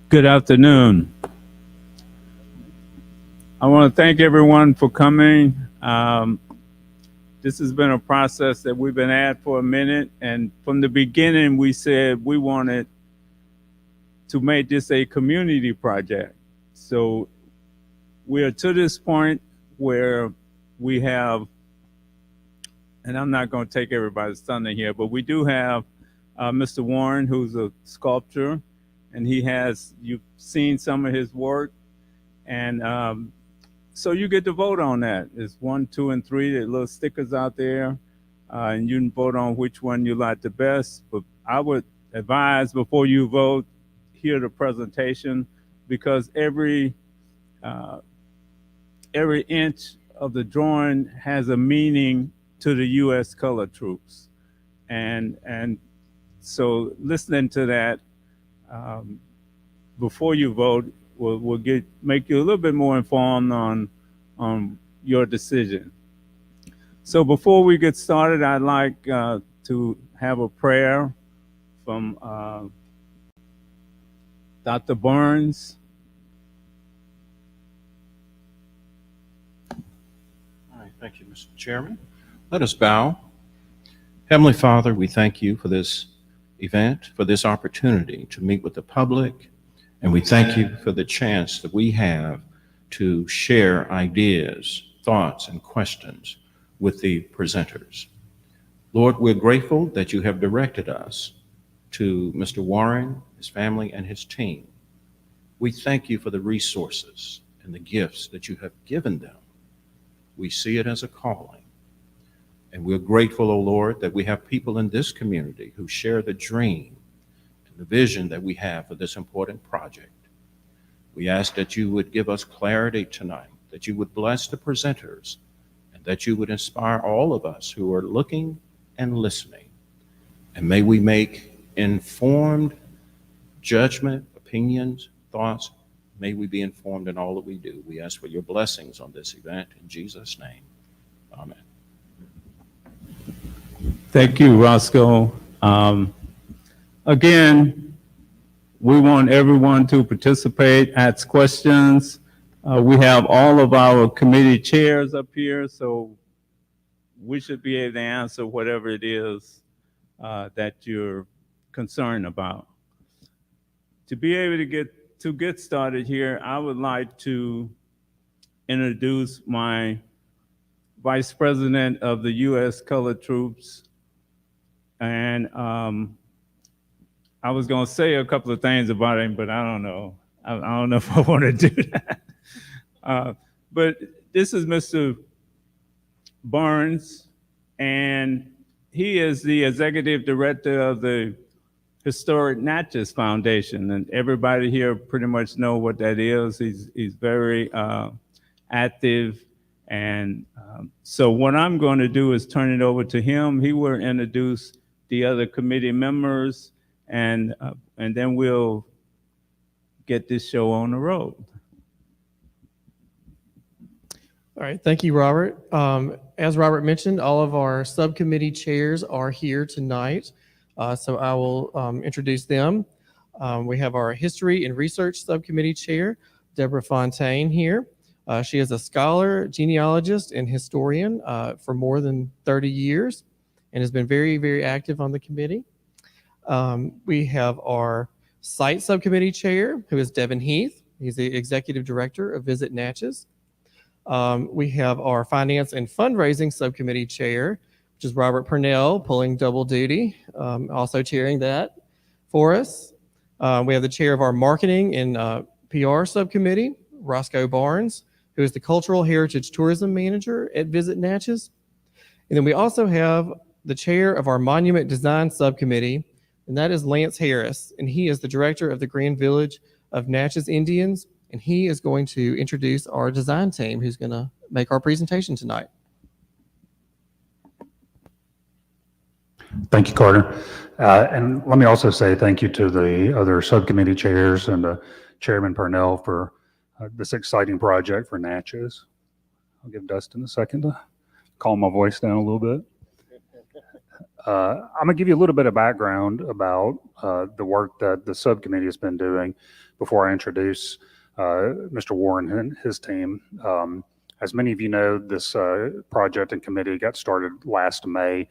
Good afternoon. I want to thank everyone for coming. This has been a process that we've been at for a minute, and from the beginning, we said we wanted to make this a community project. So we are to this point where we have, and I'm not going to take everybody's thunder here, but we do have Mr. Warren, who's a sculptor, and you've seen some of his work, and so you get to vote on that. It's 1, 2, and 3. There are little stickers out there, and you can vote on which one you like the best. But I would advise before you vote, hear the presentation, because every inch of the drawing has a meaning to the U.S. colored troops, and so listening to that before you vote will make you a little bit more informed on your decision. So before we get started, I'd like to have a prayer from Dr. Berms. All right, thank you, Mr. Chairman. Let us bow. Heavenly Father, we thank you for this event, for this opportunity to meet with the public, and we thank you for the chance that we have to share ideas, thoughts, and questions with the presenters. Lord, we're grateful that you have directed us to Mr. Warren, his family, and his team. We thank you for the resources and the gifts that you have given them. We see it as a calling. And we're grateful, O Lord, that we have people in this community who share the dream and the vision that we have for this important project. We ask that you would give us clarity tonight, that you would bless the presenters, and that you would inspire all of us who are looking and listening. And may we make informed judgment, opinions, thoughts. May we be informed in all that we do. We ask for your blessings on this event in Jesus' name. Amen. Thank you, Roscoe. Again, we want everyone to participate, ask questions. We have all of our committee chairs up here, so we should be able to answer whatever it is that you're concerned about. To be able to get started here, I would like to introduce my Vice President of the U.S. Colored Troops. And I was going to say a couple of things about him, but I don't know. I don't know if I want to do that. But this is Mr. Berms, and he is the Executive Director of the Historic Natchez Foundation. And everybody here pretty much know what that is. He's very active. And so what I'm going to do is turn it over to him. He will introduce the other committee members, and then we'll get this show on the road. All right, thank you, Robert. As Robert mentioned, all of our subcommittee chairs are here tonight, so I will introduce them. We have our History and Research Subcommittee Chair, Deborah Fontaine, here. She is a scholar, genealogist, and historian for more than 30 years and has been very, very active on the committee. We have our Site Subcommittee Chair, who is Devin Heath. He's the Executive Director of Visit Natchez. We have our Finance and Fundraising Subcommittee Chair, which is Robert Purnell, pulling double duty, also chairing that for us. We have the chair of our Marketing and PR Subcommittee, Roscoe Barnes, who is the Cultural Heritage Tourism Manager at Visit Natchez. And then we also have the chair of our Monument Design Subcommittee, and that is Lance Harris, and he is the director of the Grand Village of Natchez Indians, and he is going to introduce our design team who's going to make our presentation tonight. Thank you, Carter. And let me also say thank you to the other subcommittee chairs and Chairman Purnell for this exciting project for Natchez. I'll give Dustin a second to calm my voice down a little bit. I'm going to give you a little bit of background about the work that the subcommittee has been doing. before I introduce Mr. Warren and his team. As many of you know, this project and committee got started last May,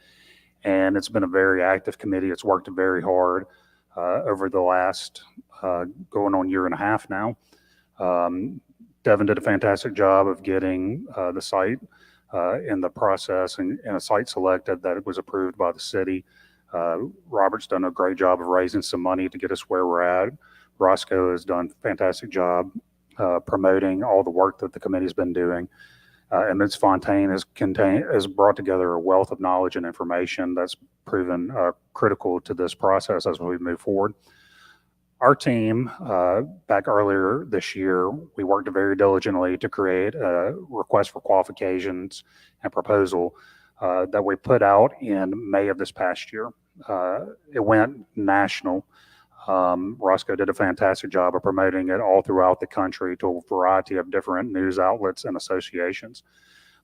and it's been a very active committee. It's worked very hard over the last going on year and a half now. Devin did a fantastic job of getting the site in the process and a site selected that was approved by the city. Robert's done a great job of raising some money to get us where we're at. Roscoe has done a fantastic job promoting all the work that the committee's been doing. And Ms. Fontaine has brought together a wealth of knowledge and information that's proven critical to this process as we move forward. Our team, back earlier this year, we worked very diligently to create a request for qualifications and proposal that we put out in May of this past year. It went national. Roscoe did a fantastic job of promoting it all throughout the country to a variety of different news outlets and associations.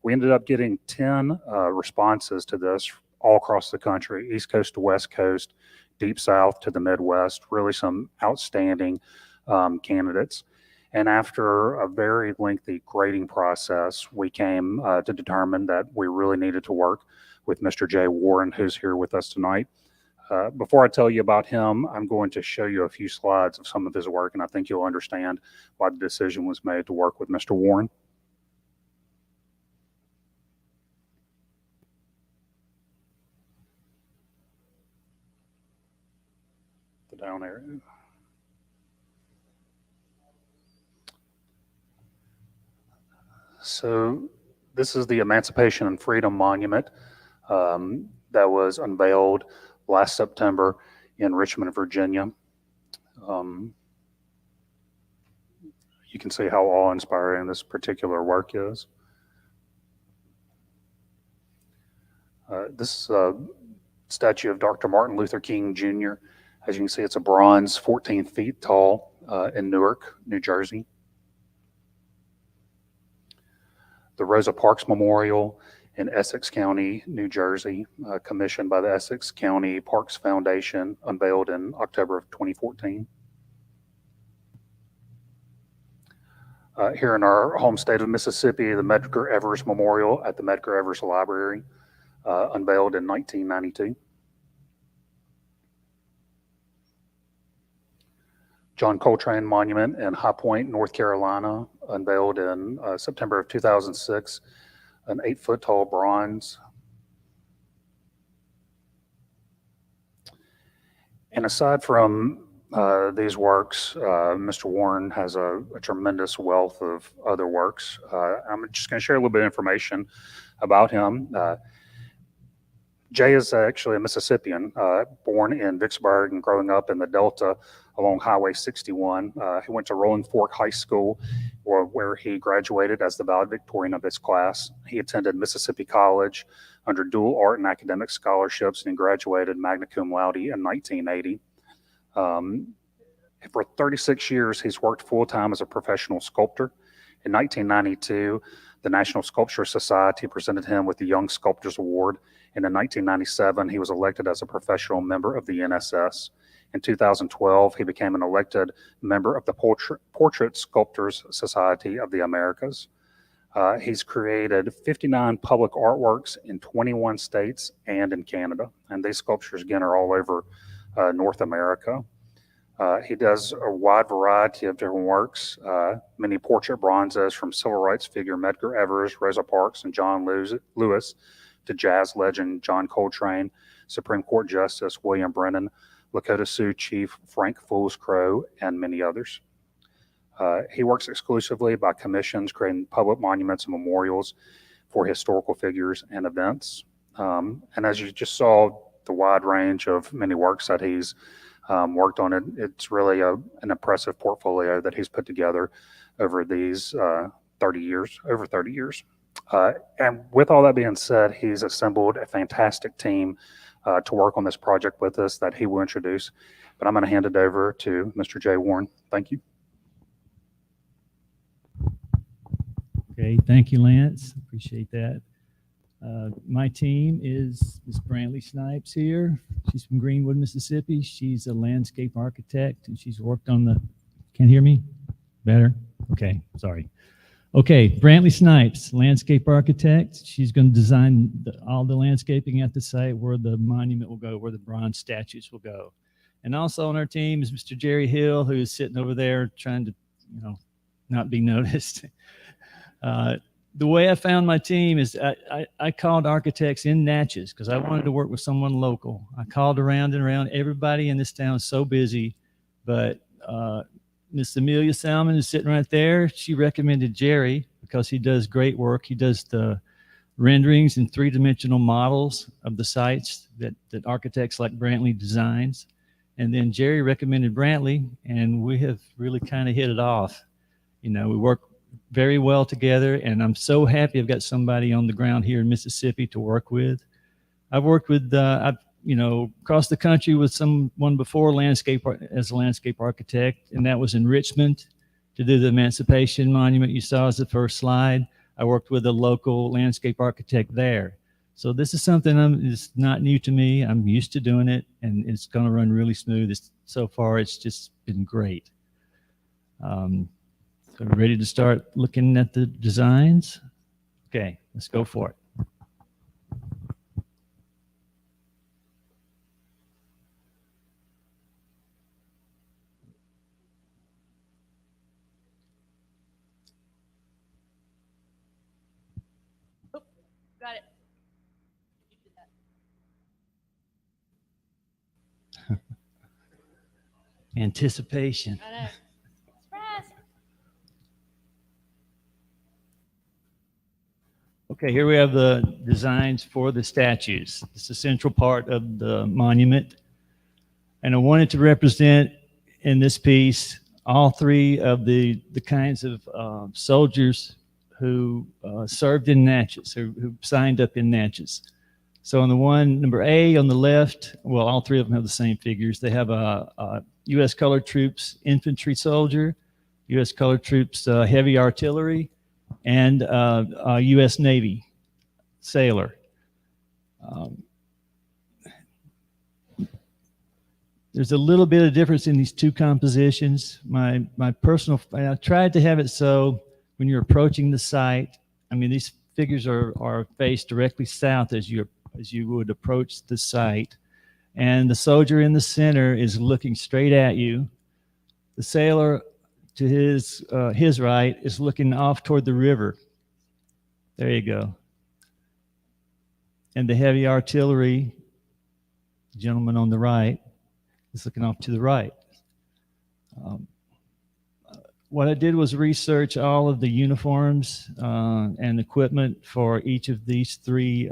We ended up getting 10 responses to this all across the country, East Coast to West Coast, Deep South to the Midwest, really some outstanding candidates. And after a very lengthy grading process, we came to determine that we really needed to work with Mr. Jay Warren, who's here with us tonight. Before I tell you about him, I'm going to show you a few slides of some of his work, and I think you'll understand why the decision was made to work with Mr. Warren. The down area. So this is the Emancipation and Freedom Monument that was unveiled last September in Richmond, Virginia. You can see how awe-inspiring this particular work is. This is a statue of Dr. Martin Luther King Jr. As you can see, it's a bronze, 14 feet tall in Newark, New Jersey. The Rosa Parks Memorial in Essex County, New Jersey, commissioned by the Essex County Parks Foundation, unveiled in October of 2014. Here in our home state of Mississippi, the Medgar Evers Memorial at the Medgar Evers Library, unveiled in 1992. John Coltrane Monument in High Point, North Carolina, unveiled in September of 2006, an 8-foot tall bronze. And aside from these works, Mr. Warren has a tremendous wealth of other works. I'm just going to share a little bit of information about him. Jay is actually a Mississippian, born in Vicksburg and growing up in the Delta along Highway 61. He went to Rolling Fork High School, where he graduated as the valedictorian of his class. He attended Mississippi College under dual art and academic scholarships and graduated magna cum laude in 1980. For 36 years, he's worked full-time as a professional sculptor. In 1992, the National Sculpture Society presented him with the Young Sculptors Award, and in 1997, he was elected as a professional member of the NSS. In 2012, he became an elected member of the Portrait Sculptors Society of the Americas. He's created 59 public artworks in 21 states and in Canada, and these sculptures, again, are all over North America. He does a wide variety of different works, many portrait bronzes from civil rights figure Medgar Evers, Rosa Parks, and John Lewis, to jazz legend John Coltrane, Supreme Court Justice William Brennan, Lakota Sioux Chief Frank Foolscrow, and many others. He works exclusively by commissions, creating public monuments and memorials for historical figures and events. And as you just saw, the wide range of many works that he's worked on, it's really an impressive portfolio that he's put together over these 30 years. And with all that being said, he's assembled a fantastic team to work on this project with us that he will introduce. But I'm going to hand it over to Mr. Jay Warren. Thank you. Okay, thank you, Lance. Appreciate that. My team is Ms. Brantley Snipes here. She's from Greenwood, Mississippi. She's a landscape architect, and she's worked on the Can't hear me? Better? Okay, sorry. Okay, Brantley Snipes, landscape architect. She's going to design all the landscaping at the site where the monument will go, where the bronze statues will go. And also on our team is Mr. Jerry Hill, who is sitting over there trying to, not be noticed. The way I found my team is I called architects in Natchez because I wanted to work with someone local. I called around and around. Everybody in this town is so busy, but Miss Amelia Salmon is sitting right there. She recommended Jerry because he does great work. He does the renderings and three-dimensional models of the sites that architects like Brantley designs. And then Jerry recommended Brantley, and we have really kind of hit it off. We work very well together, and I'm so happy I've got somebody on the ground here in Mississippi to work with. I've worked with, across the country with someone before as a landscape architect, and that was in Richmond to do the Emancipation Monument you saw as the first slide. I worked with a local landscape architect there. So this is something it's not new to me. I'm used to doing it, and it's going to run really smooth. So far, it's just been great. So we're ready to start looking at the designs? Okay, let's go for it. Got it. Anticipation. I know. Surprise. Okay, here we have the designs for the statues. It's the central part of the monument. And I wanted to represent in this piece all three of the kinds of soldiers who served in Natchez, who signed up in Natchez. So on the one, number A on the left, well, all three of them have the same figures. They have a U.S. Colored Troops infantry soldier, U.S. Colored Troops heavy artillery, and a U.S. Navy sailor. There's a little bit of difference in these two compositions. I tried to have it so when you're approaching the site, these figures are faced directly south as you would approach the site, and the soldier in the center is looking straight at you. The sailor to his right is looking off toward the river. There you go. And the heavy artillery gentleman on the right is looking off to the right. What I did was research all of the uniforms and equipment for each of these three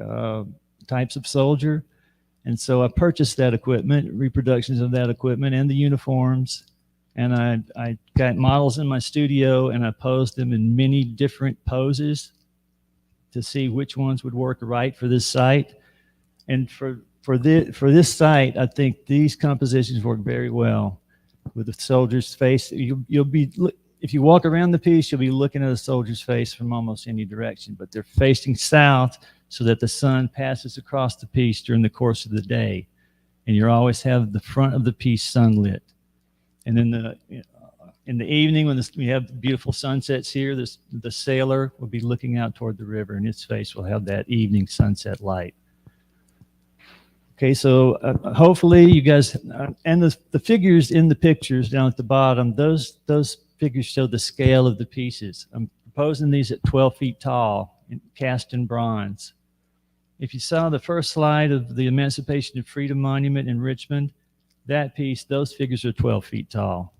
types of soldier. And so I purchased that equipment, reproductions of that equipment and the uniforms. And I got models in my studio, and I posed them in many different poses to see which ones would work right for this site. And for this site, I think these compositions work very well with the soldier's face. If you walk around the piece, you'll be looking at a soldier's face from almost any direction, but they're facing south so that the sun passes across the piece during the course of the day. And you always have the front of the piece sunlit. And then in the evening, when we have beautiful sunsets here, the sailor will be looking out toward the river, and his face will have that evening sunset light. Okay, so hopefully you guys, and the figures in the pictures down at the bottom, those figures show the scale of the pieces. I'm proposing these at 12 feet tall, cast in bronze. If you saw the first slide of the Emancipation and Freedom Monument in Richmond, that piece, those figures are 12 feet tall.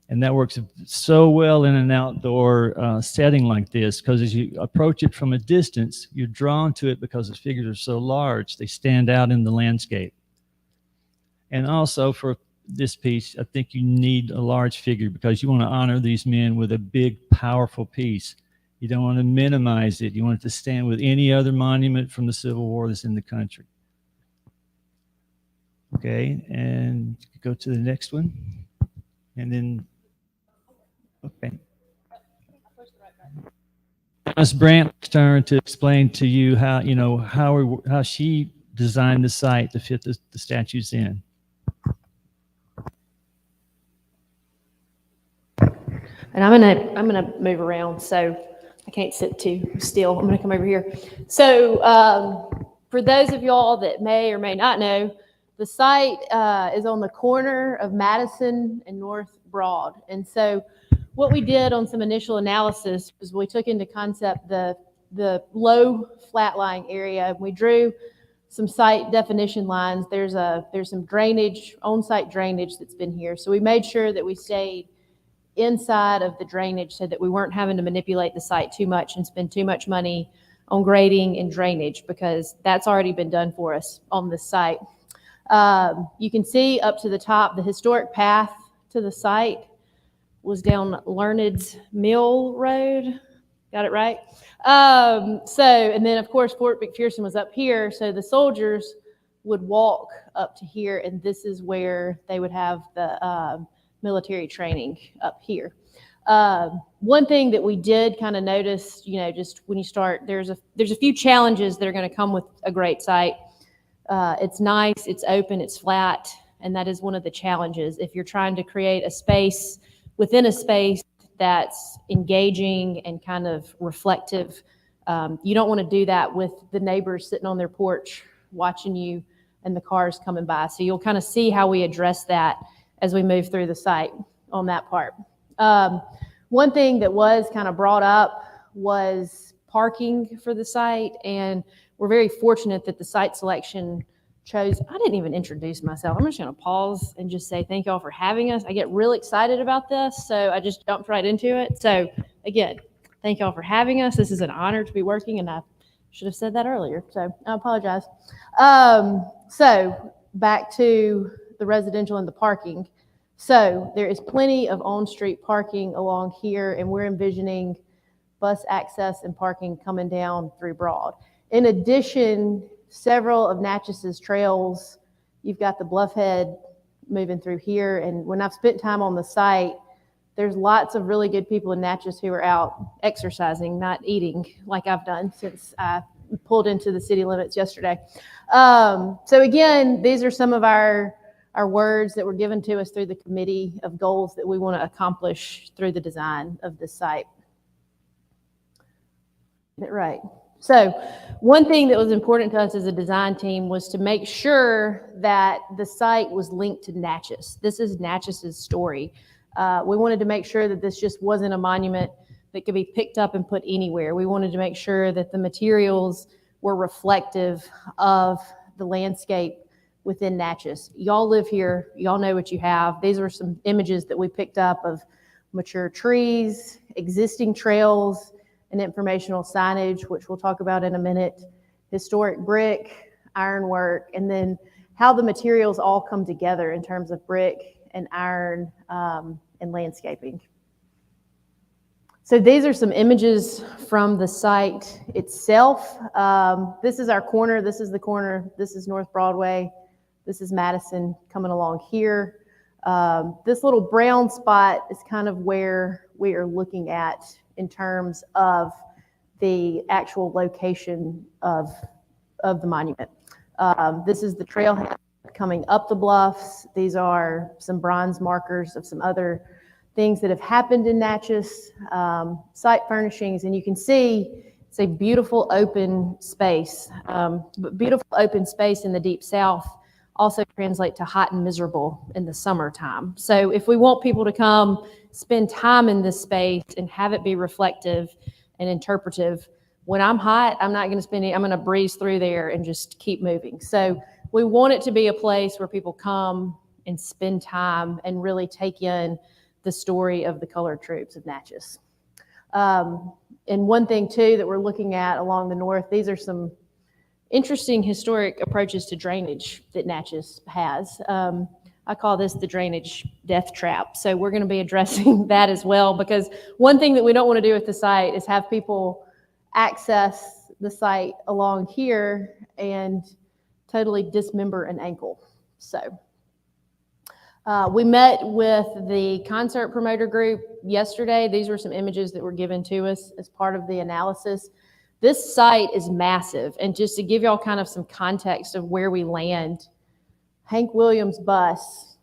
And that works so well in an outdoor setting like this, because as you approach it from a distance, you're drawn to it because the figures are so large, they stand out in the landscape. And also for this piece, I think you need a large figure because you want to honor these men with a big, powerful piece. You don't want to minimize it. You want it to stand with any other monument from the Civil War that's in the country. Okay, and go to the next one. And then, okay. Ms. Brandt's turn to explain to you how she designed the site to fit the statues in. And I'm gonna move around, so I can't sit too still. I'm gonna come over here. So for those of y'all that may or may not know, the site is on the corner of Madison and North Broad. And so what we did on some initial analysis was we took into concept the low flat-lying area, and we drew some site definition lines. There's some drainage, on-site drainage that's been here. So we made sure that we stayed inside of the drainage so that we weren't having to manipulate the site too much and spend too much money on grading and drainage, because that's already been done for us on this site. You can see up to the top, the historic path to the site was down Learned's Mill Road. Got it right? And then of course, Fort McPherson was up here. So the soldiers would walk up to here, and this is where they would have the military training up here. One thing that we did kind of notice, just when you start, there's a few challenges that are going to come with a great site. It's nice, it's open, it's flat, and that is one of the challenges. If you're trying to create a space within a space that's engaging and kind of reflective, you don't want to do that with the neighbors sitting on their porch watching you and the cars coming by. So you'll kind of see how we address that as we move through the site on that part. One thing that was kind of brought up was parking for the site, and we're very fortunate that the site selection chose, I didn't even introduce myself. I'm just going to pause and just say thank y'all for having us. I get real excited about this, so I just jumped right into it. So again, thank y'all for having us. This is an honor to be working, and I should have said that earlier, so I apologize. So back to the residential and the parking. So there is plenty of on-street parking along here, and we're envisioning bus access and parking coming down through Broad. In addition, several of Natchez's trails, you've got the Bluffhead moving through here, and when I've spent time on the site, there's lots of really good people in Natchez who are out exercising, not eating like I've done since I pulled into the city limits yesterday. So again, these are some of our words that were given to us through the committee of goals that we want to accomplish through the design of this site. Get it right. So one thing that was important to us as a design team was to make sure that the site was linked to Natchez. This is Natchez's story. We wanted to make sure that this just wasn't a monument that could be picked up and put anywhere. We wanted to make sure that the materials were reflective of the landscape within Natchez. Y'all live here, y'all know what you have. These are some images that we picked up of mature trees, existing trails, and informational signage, which we'll talk about in a minute, historic brick, ironwork, and then how the materials all come together in terms of brick and iron and landscaping. So these are some images from the site itself. This is our corner, this is the corner, this is North Broadway, this is Madison coming along here. This little brown spot is kind of where we are looking at in terms of the actual location of the monument. This is the trailhead coming up the bluffs. These are some bronze markers of some other things that have happened in Natchez, site furnishings, and you can see it's a beautiful open space. But beautiful open space in the Deep South also translate to hot and miserable in the summertime. So if we want people to come spend time in this space and have it be reflective and interpretive, when I'm hot, I'm not going to spend it, I'm going to breeze through there and just keep moving. So we want it to be a place where people come and spend time and really take in the story of the colored troops of Natchez. And one thing too that we're looking at along the north, these are some interesting historic approaches to drainage that Natchez has. I call this the drainage death trap. So we're going to be addressing that as well, because one thing that we don't want to do with the site is have people access the site along here and totally dismember an ankle. So we met with the concert promoter group yesterday. These were some images that were given to us as part of the analysis. This site is massive, and just to give y'all kind of some context of where we land, Hank Williams' bus,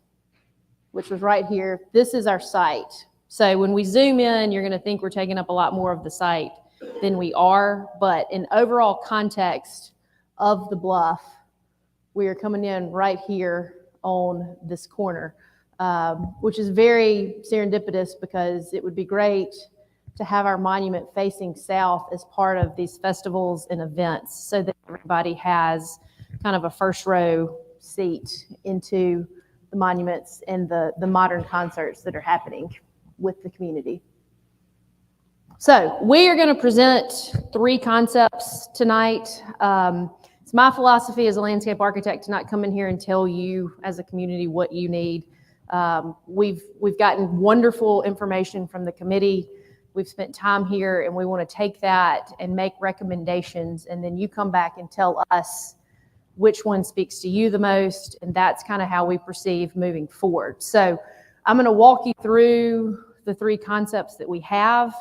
which was right here, this is our site. So when we zoom in, you're going to think we're taking up a lot more of the site than we are. But in overall context of the bluff, we are coming in right here on this corner, which is very serendipitous because it would be great to have our monument facing south as part of these festivals and events so that everybody has kind of a first row seat into the monuments and the modern concerts that are happening with the community. So we are going to present 3 concepts tonight. It's my philosophy as a landscape architect to not come in here and tell you as a community what you need. We've gotten wonderful information from the committee. We've spent time here, and we want to take that and make recommendations, and then you come back and tell us which one speaks to you the most, and that's kind of how we perceive moving forward. So I'm going to walk you through the 3 concepts that we have.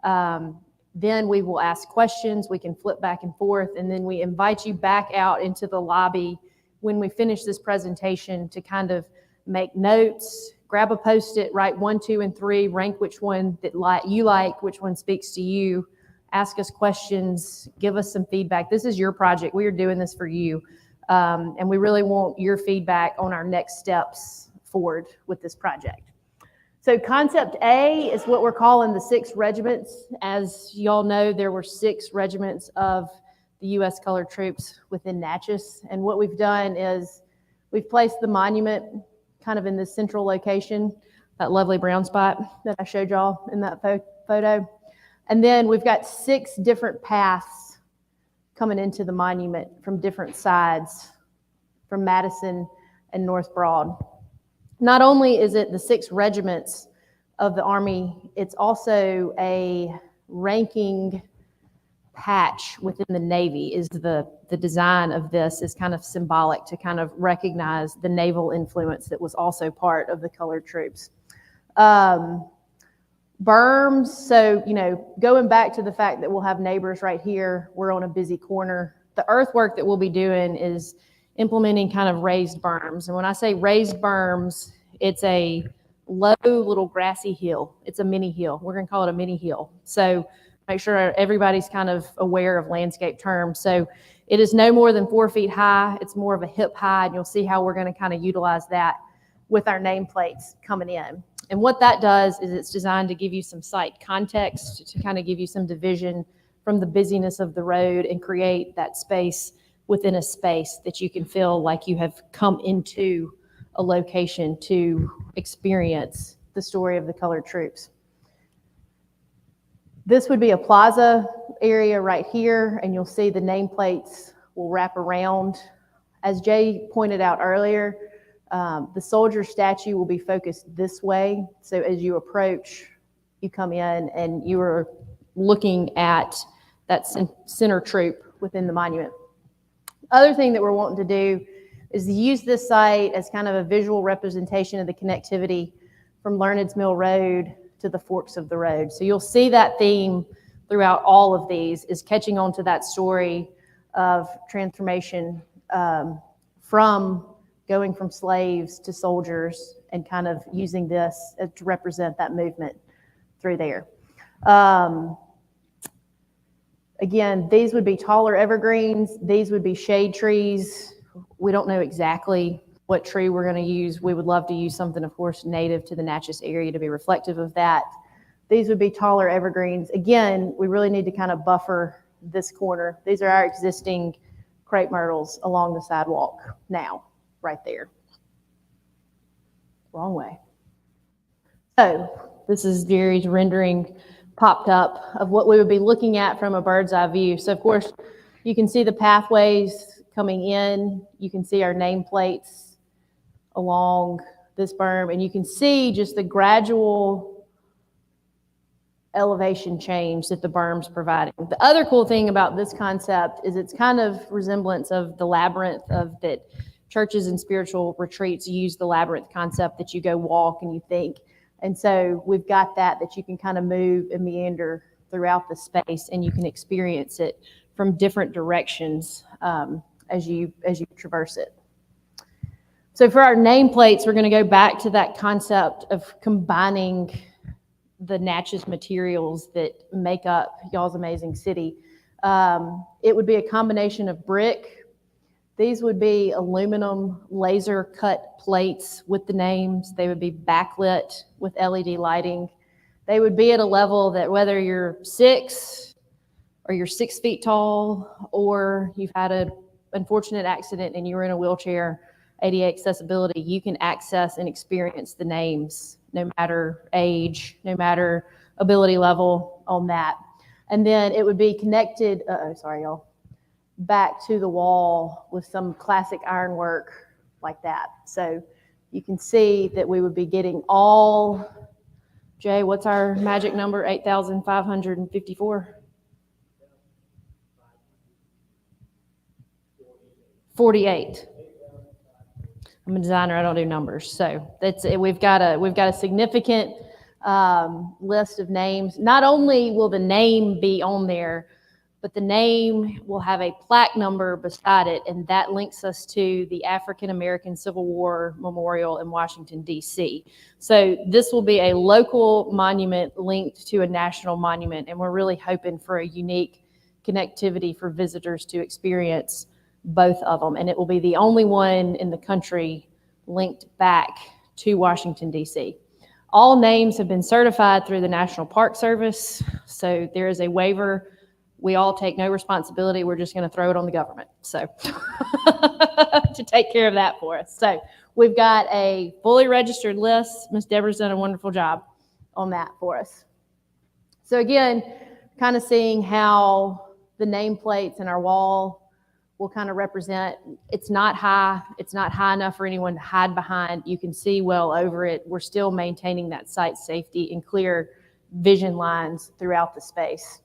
Then we will ask questions. We can flip back and forth, and then we invite you back out into the lobby when we finish this presentation to kind of make notes, grab a Post-it, write 1, 2, and 3, rank which one that you like, which one speaks to you, ask us questions, give us some feedback. This is your project. We are doing this for you, and we really want your feedback on our next steps forward with this project. So concept A is what we're calling the 6 regiments. As y'all know, there were 6 regiments of the U.S. colored troops within Natchez, and what we've done is we've placed the monument kind of in this central location, that lovely brown spot that I showed y'all in that photo. And then we've got 6 different paths coming into the monument from different sides, from Madison and North Broad. Not only is it the 6 regiments of the Army, it's also a ranking patch within the Navy. Is the design of this is kind of symbolic to kind of recognize the naval influence that was also part of the colored troops. Berms, so, going back to the fact that we'll have neighbors right here, we're on a busy corner. The earthwork that we'll be doing is implementing kind of raised berms. And when I say raised berms, it's a low little grassy hill. It's a mini hill. We're going to call it a mini hill. So make sure everybody's kind of aware of landscape terms. So it is no more than 4 feet high. It's more of a hip high, and you'll see how we're going to kind of utilize that with our nameplates coming in. And what that does is it's designed to give you some site context, to kind of give you some division from the busyness of the road and create that space within a space that you can feel like you have come into a location to experience the story of the colored troops. This would be a plaza area right here, and you'll see the nameplates will wrap around. As Jay pointed out earlier, the soldier statue will be focused this way. So as you approach, you come in and you are looking at that center troop within the monument. Other thing that we're wanting to do is to use this site as kind of a visual representation of the connectivity from Learned's Mill Road to the forks of the road. So you'll see that theme throughout all of these is catching on to that story of transformation from going from slaves to soldiers and kind of using this to represent that movement through there. Again, these would be taller evergreens. These would be shade trees. We don't know exactly what tree we're going to use. We would love to use something, of course, native to the Natchez area to be reflective of that. These would be taller evergreens. Again, we really need to kind of buffer this corner. These are our existing crepe myrtles along the sidewalk now, right there. Wrong way. So this is Jerry's rendering popped up of what we would be looking at from a bird's eye view. So of course, you can see the pathways coming in. You can see our nameplates along this berm, and you can see just the gradual elevation change that the berm's providing. The other cool thing about this concept is it's kind of resemblance of the labyrinth of that churches and spiritual retreats use the labyrinth concept that you go walk and you think. And so we've got that you can kind of move and meander throughout the space, and you can experience it from different directions as you traverse it. So for our nameplates, we're going to go back to that concept of combining the Natchez materials that make up y'all's amazing city. It would be a combination of brick. These would be aluminum laser cut plates with the names. They would be backlit with LED lighting. They would be at a level that whether you're 6 or you're 6 feet tall, or you've had an unfortunate accident and you were in a wheelchair, ADA accessibility, you can access and experience the names no matter age, no matter ability level on that. And then it would be connected, sorry y'all, back to the wall with some classic ironwork like that. So you can see that we would be getting all, Jay, what's our magic number? 8,554? 48. I'm a designer, I don't do numbers. So that's it. We've got a significant list of names. Not only will the name be on there, but the name will have a plaque number beside it, and that links us to the African American Civil War Memorial in Washington, D.C. So this will be a local monument linked to a national monument, and we're really hoping for a unique connectivity for visitors to experience both of them. And it will be the only one in the country linked back to Washington, D.C. All names have been certified through the National Park Service, so there is a waiver. We all take no responsibility. We're just going to throw it on the government. So to take care of that for us. So we've got a fully registered list. Ms. Deborah's done a wonderful job on that for us. So again, kind of seeing how the nameplates in our wall will kind of represent, it's not high. It's not high enough for anyone to hide behind. You can see well over it. We're still maintaining that site safety and clear vision lines throughout the space.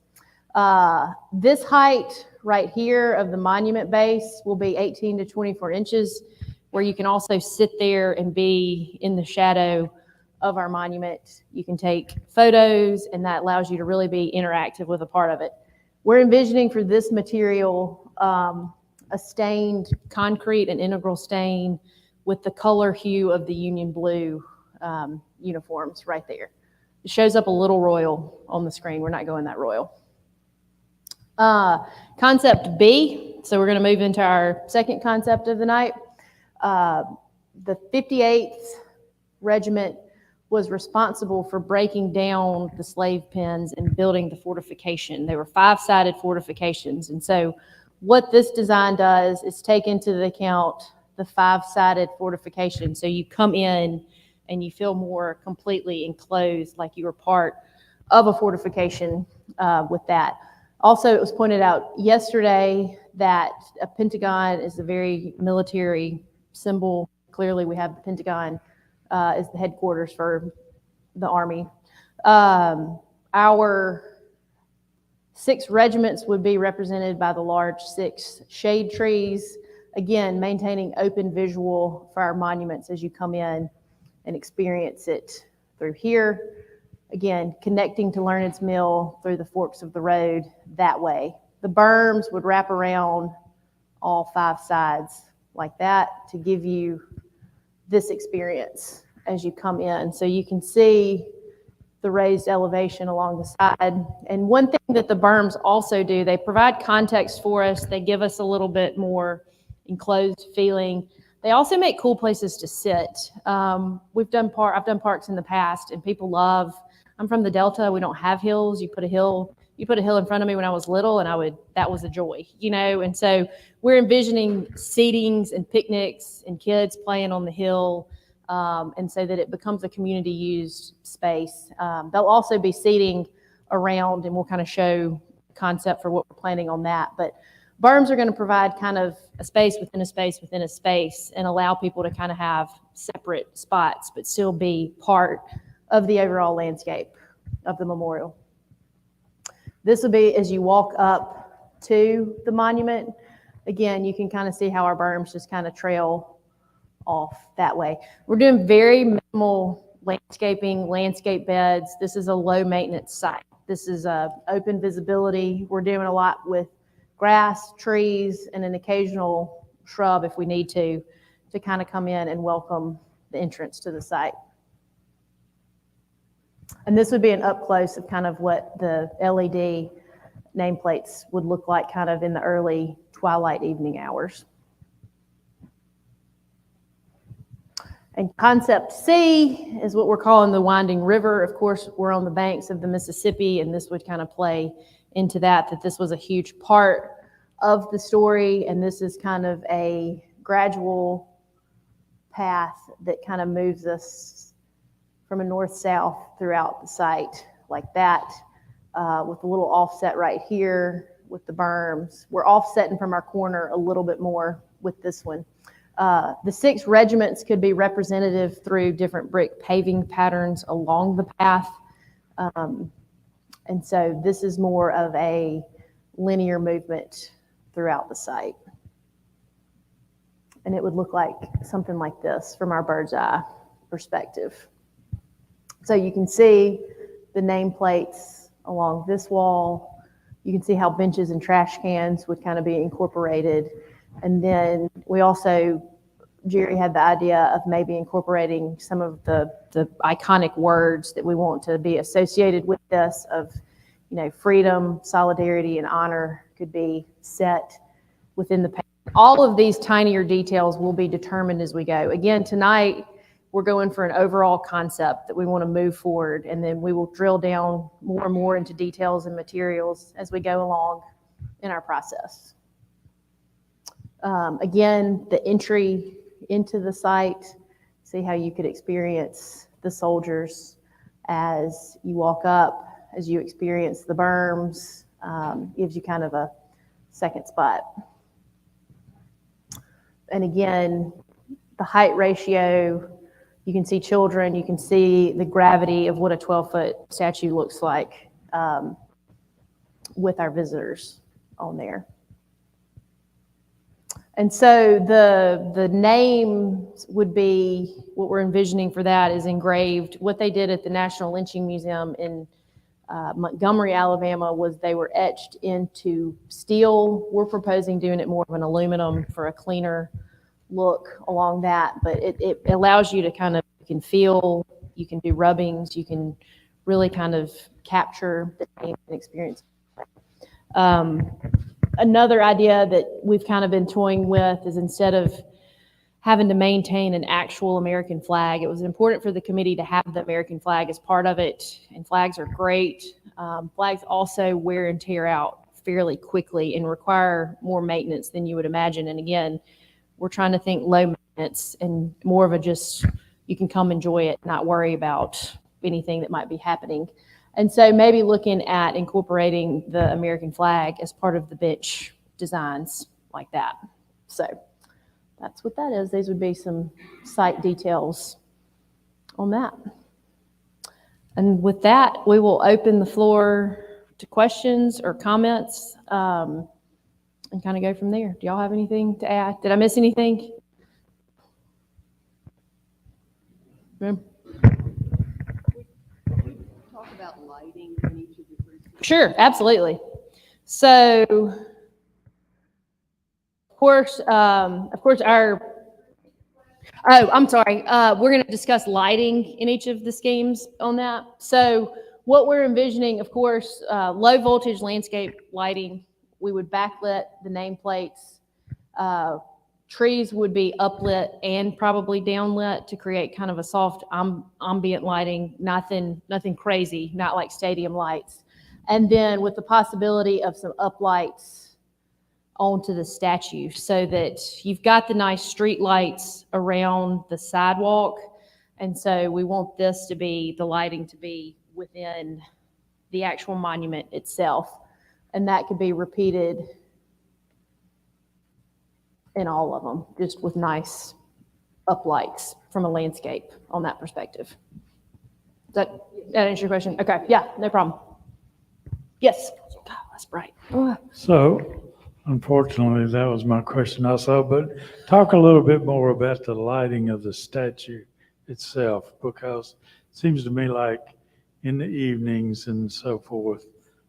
This height right here of the monument base will be 18 to 24 inches, where you can also sit there and be in the shadow of our monument. You can take photos, and that allows you to really be interactive with a part of it. We're envisioning for this material a stained concrete, an integral stain with the color hue of the Union blue uniforms right there. It shows up a little royal on the screen. We're not going that royal. Concept B, so we're going to move into our second concept of the night. The 58th Regiment was responsible for breaking down the slave pens and building the fortification. They were 5-sided fortifications. And so what this design does is take into account the 5-sided fortification. So you come in and you feel more completely enclosed, like you were part of a fortification with that. Also, it was pointed out yesterday that a pentagon is a very military symbol. Clearly, we have the Pentagon as the headquarters for the Army. Our 6 regiments would be represented by the large 6 shade trees. Again, maintaining open visual for our monuments as you come in and experience it through here. Again, connecting to Learned's Mill through the forks of the road that way. The berms would wrap around all 5 sides like that to give you this experience as you come in. So you can see the raised elevation along the side. And one thing that the berms also do, they provide context for us. They give us a little bit more enclosed feeling. They also make cool places to sit. I've done parks in the past, and people love. I'm from the Delta. We don't have hills. You put a hill in front of me when I was little, and that was a joy, you know? And so we're envisioning seatings and picnics and kids playing on the hill, and so that it becomes a community used space. There'll also be seating around, and we'll kind of show concept for what we're planning on that. But berms are going to provide kind of a space within a space within a space and allow people to kind of have separate spots, but still be part of the overall landscape of the memorial. This will be as you walk up to the monument. Again, you can kind of see how our berms just kind of trail off that way. We're doing very minimal landscaping, landscape beds. This is a low maintenance site. This is open visibility. We're doing a lot with grass, trees, and an occasional shrub if we need to kind of come in and welcome the entrance to the site. And this would be an up close of kind of what the LED nameplates would look like kind of in the early twilight evening hours. And concept C is what we're calling the winding river. Of course, we're on the banks of the Mississippi, and this would kind of play into that this was a huge part of the story, and this is kind of a gradual path that kind of moves us from a north-south throughout the site like that, with a little offset right here with the berms. We're offsetting from our corner a little bit more with this one. The 6 regiments could be representative through different brick paving patterns along the path. And so this is more of a linear movement throughout the site. And it would look like something like this from our bird's eye perspective. So you can see the nameplates along this wall. You can see how benches and trash cans would kind of be incorporated. And then we also, Jerry had the idea of maybe incorporating some of the iconic words that we want to be associated with this of, you know, freedom, solidarity, and honor could be set within the. All of these tinier details will be determined as we go. Again, tonight, we're going for an overall concept that we want to move forward, and then we will drill down more and more into details and materials as we go along in our process. Again, the entry into the site, see how you could experience the soldiers as you walk up, as you experience the berms, gives you kind of a second spot. And again, the height ratio, you can see children, you can see the gravity of what a 12-foot statue looks like with our visitors on there. And so the name would be, what we're envisioning for that is engraved. What they did at the National Lynching Museum in Montgomery, Alabama, was they were etched into steel. We're proposing doing it more of an aluminum for a cleaner look along that, but it allows you to kind of, you can feel, you can do rubbings, you can really kind of capture the name and experience. Another idea that we've kind of been toying with is, instead of having to maintain an actual American flag, it was important for the committee to have the American flag as part of it, and flags are great. Flags also wear and tear out fairly quickly and require more maintenance than you would imagine. And again, we're trying to think low maintenance and more of a just, you can come enjoy it, not worry about anything that might be happening. And so maybe looking at incorporating the American flag as part of the bench designs like that. So that's what that is. These would be some site details on that. And with that, we will open the floor to questions or comments and kind of go from there. Do y'all have anything to add? Did I miss anything? Talk about lighting in each of the three. Sure, absolutely. So, of course, we're going to discuss lighting in each of the schemes on that. So what we're envisioning, of course, low voltage landscape lighting, we would backlit the nameplates. Trees would be uplit and probably downlit to create kind of a soft ambient lighting, nothing crazy, not like stadium lights. And then with the possibility of some uplights onto the statue, so that you've got the nice street lights around the sidewalk. And so we want this to be, the lighting to be within the actual monument itself. And that could be repeated in all of them, just with nice uplights from a landscape on that perspective. Does that answer your question? Okay, yeah, no problem. Yes. God, that's bright. So, unfortunately, that was my question also, but talk a little bit more about the lighting of the statue itself, because it seems to me like in the evenings and so forth,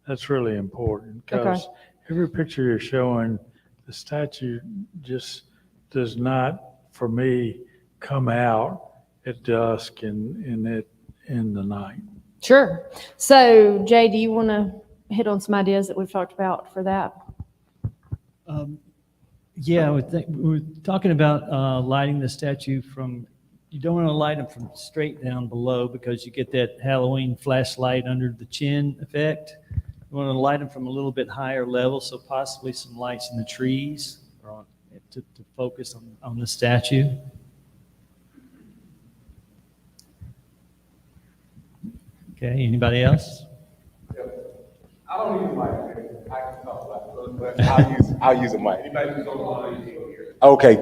that's really important, because every picture you're showing, the statue just does not, for me, come out at dusk and in the night. Sure. So Jay, do you want to hit on some ideas that we've talked about for that? Yeah, we're talking about lighting the statue from, you don't want to light them from straight down below because you get that Halloween flashlight under the chin effect. You want to light them from a little bit higher level, so possibly some lights in the trees or to focus on the statue. Okay, anybody else? I don't use a mic. I can talk about it, but I'll use a mic. Okay.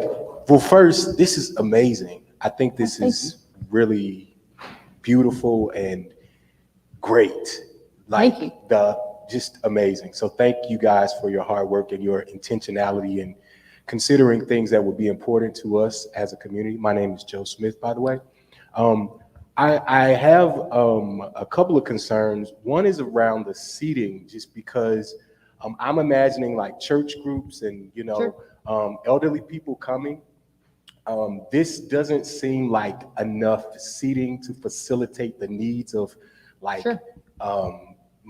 Well, first, this is amazing. I think this is really beautiful and great. Thank you. Just amazing. So thank you guys for your hard work and your intentionality and considering things that would be important to us as a community. My name is Joe Smith, by the way. I have a couple of concerns. One is around the seating, just because I'm imagining like church groups and, elderly people coming. This doesn't seem like enough seating to facilitate the needs of like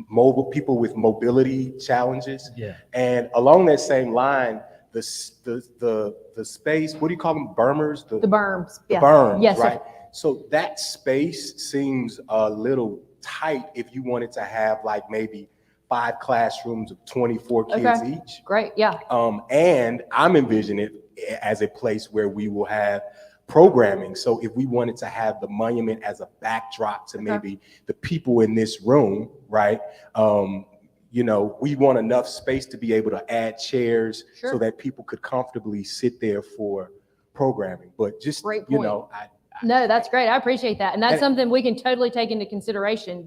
mobile people with mobility challenges. Yeah. And along that same line, the space, what do you call them? Bermers? The berms. The Yeah. berms, Yes, right? sir. So that space seems a little tight if you wanted to have like maybe 5 classrooms of 24 kids each. Great. Yeah. And I'm envisioning it as a place where we will have programming. So if we wanted to have the monument as a backdrop to maybe the people in this room, right? We want enough space to be able to add chairs so that people could comfortably sit there for programming. But just, Great point. No, that's great. I appreciate that. And that's something we can totally take into consideration.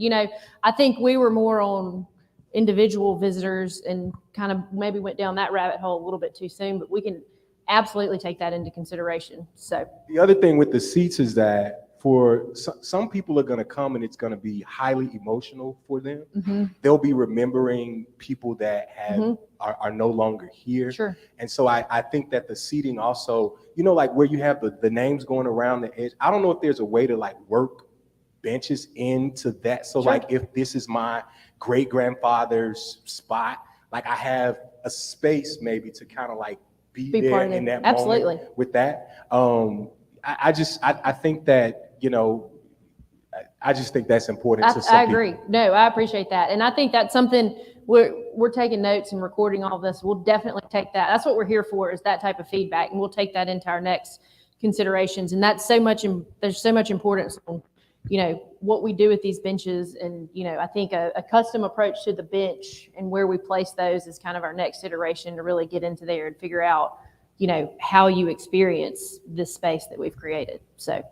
I think we were more on individual visitors and kind of maybe went down that rabbit hole a little bit too soon, but we can absolutely take that into consideration. So the other thing with the seats is that for some people are going to come and it's going to be highly emotional for them. Mm-hmm. They'll be remembering people that are no longer here. Sure. And so I think that the seating also, like where you have the names going around the edge, I don't know if there's a way to like work benches into that. So like if this is my great grandfather's spot, like I have a space maybe to kind of like be there in that moment with that. I think that, I just think that's important to some I agree. people. No, I appreciate that. And I think that's something we're taking notes and recording all of this. We'll definitely take that. That's what we're here for, is that type of feedback. And we'll take that into our next considerations. And that's there's so much importance on, what we do with these benches. And, I think a custom approach to the bench and where we place those is kind of our next iteration to really get into there and figure out, how you experience this space that we've created. So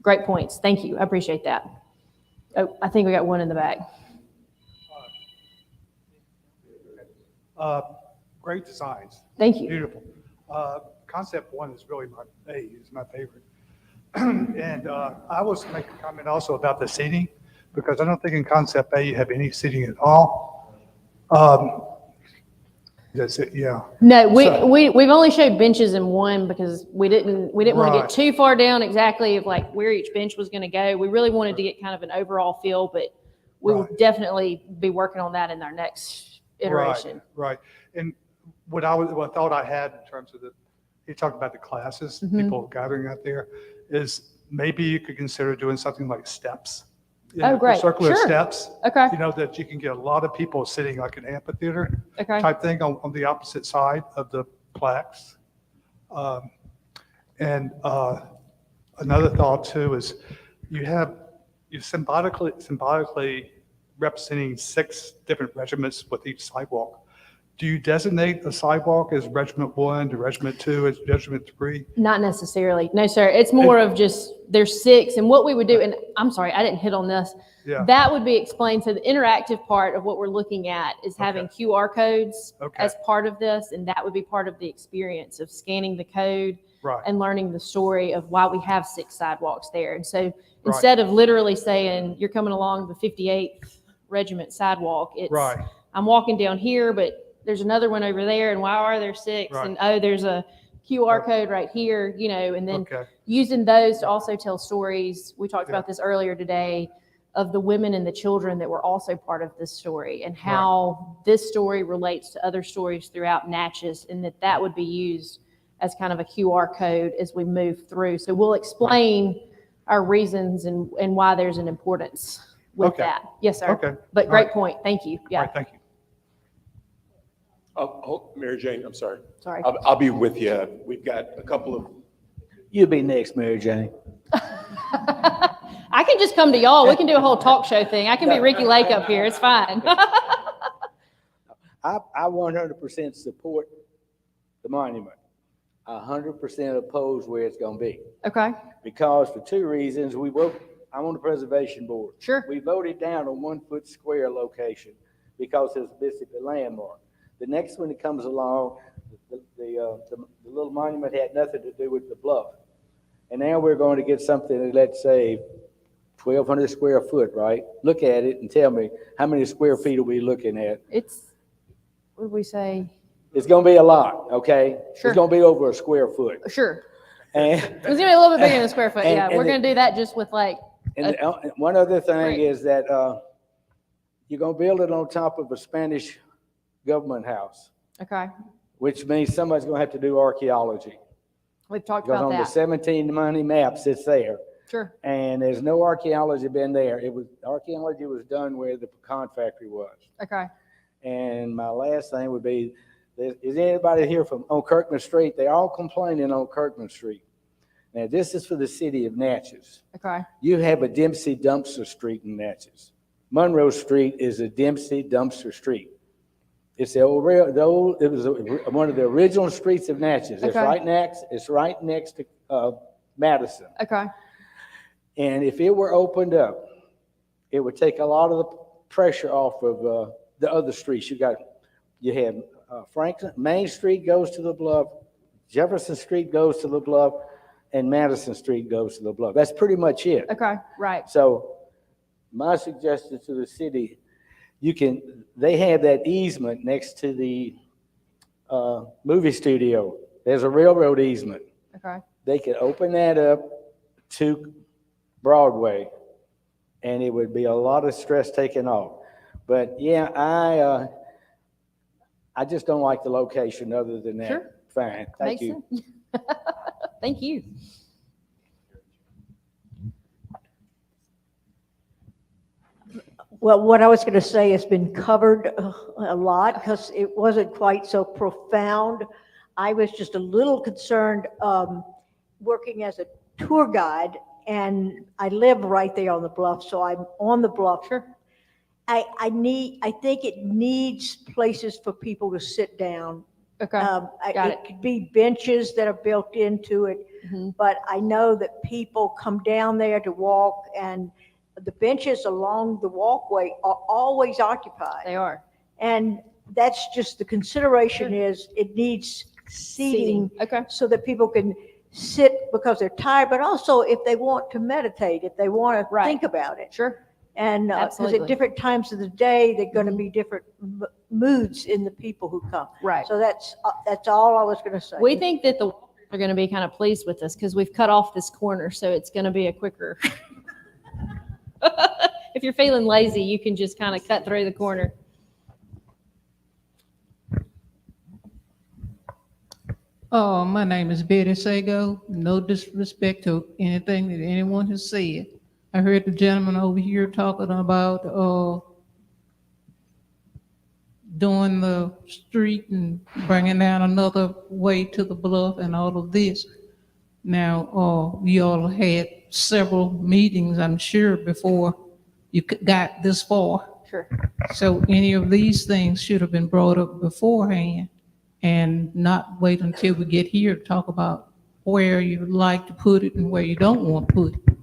great points. Thank you. I appreciate that. Oh, I think we got one in the back. Great designs. Thank you. Beautiful. Concept 1 is really my favorite. And I was making a comment also about the seating, because I don't think in concept A you have any seating at all. That's it. Yeah. No, we've only showed benches in one because we didn't want to get too far down exactly of like where each bench was going to go. We really wanted to get kind of an overall feel, but we will definitely be working on that in our next iteration. Right. And what I thought I had in terms of you talked about the classes, people gathering out there, is maybe you could consider doing something like steps. Great. Circular steps. Okay. That you can get a lot of people sitting like an amphitheater Okay. type thing on the opposite side of the plaques. And another thought too is you symbolically representing 6 different regiments with each sidewalk. Do you designate a sidewalk as Regiment 1 to Regiment 2 as Regiment 3? Not necessarily. No, sir. It's more of just there's 6. And what we would do, and I'm sorry, I didn't hit on this. Yeah. That would be explained. So the interactive part of what we're looking at is having QR codes as part of this. And that would be part of the experience of scanning the code and learning the story of why we have 6 sidewalks there. And so instead of literally saying you're coming along the 58th Regiment sidewalk, it's I'm walking down here, but there's another one over there, and why are there 6? And there's a QR code right here, and then using those to also tell stories. We talked about this earlier today of the women and the children that were also part of this story, and how this story relates to other stories throughout Natchez, and that would be used as kind of a QR code as we move through. So we'll explain our reasons and why there's an importance with Okay. that. Yes, sir. Okay. But All great right. point. Thank you. All Yeah, right, thank you. Oh, Mary Jane, I'm sorry. sorry. I'll be with you. We've got a couple of, You'll be next, Mary Jane. I can just come to y'all. We can do a whole talk show thing. I can be Ricky Lake up here. It's fine. I 100% support the monument. 100% oppose where it's gonna be. Okay, Because for two reasons, I'm on the preservation board. sure. We voted down a 1 foot square location because it's basically a landmark. The next one that comes along, the little monument had nothing to do with the bluff. And now we're going to get something that, let's say, 1,200 square foot, right? Look at it and tell me, how many square feet are we looking at? It's, what did we say? It's gonna be a lot, okay? Sure. It's gonna be over a square foot. Sure. And, It's gonna be a little bit bigger than a square foot. And- Yeah, and we're the- gonna do that just with like, one other thing Right. is that, you're gonna build it on top of a Spanish government house, okay, which means somebody's gonna have to do archaeology. we've talked Because about on the that. 17 money maps, it's there. Sure. And there's no archaeology been there. Archaeology was done where the pecan factory was. Okay. And my last thing would be, is anybody here on Kirkman Street? They're all complaining on Kirkman Street. Now, this is for the city of Natchez. Okay. You have a Dempsey dumpster street in Natchez. Monroe Street is a Dempsey dumpster street. It's it was one of the original streets of Natchez. It's Okay. It's right next to Madison. Okay. And if it were opened up, it would take a lot of the pressure off of the other streets. You have Franklin, Main Street goes to the bluff, Jefferson Street goes to the bluff, and Madison Street goes to the bluff. That's pretty much it. Okay. Right. So my suggestion to the city, they have that easement next to the movie studio. There's a railroad easement. Okay. They could open that up to Broadway, and it would be a lot of stress taken off. But yeah, I just don't like the location. Other than that, Sure. fine. Thank Makes you. sense. Thank you. Well, what I was going to say has been covered a lot because it wasn't quite so profound. I was just a little concerned working as a tour guide, and I live right there on the bluff, so I'm on the bluff. Sure. I think it needs places for people to sit down. Okay. Got It could be benches that are built into it, Mhm. but I know that people come down there to walk, and the benches along the walkway are always occupied. They are. And that's just the consideration is it needs seating Okay. so that people can sit because they're tired, but also if they want to meditate, if they want to Right. think about it. Sure. And because Absolutely. at different times of the day, they're going to be different moods in the people who come. Right. So that's all I was going to say. We think that the walkers are going to be kind of pleased with us because we've cut off this corner, so it's going to be a quicker. If you're feeling lazy, you can just kind of cut through the corner. Oh, my name is Betty Sago. No disrespect to anything that anyone has said. I heard the gentleman over here talking about doing the street and bringing down another way to the bluff and all of this. Now, you all had several meetings, I'm sure, before you got this far. Sure. So any of these things should have been brought up beforehand and not wait until we get here to talk about where you would like to put it and where you don't want to put it.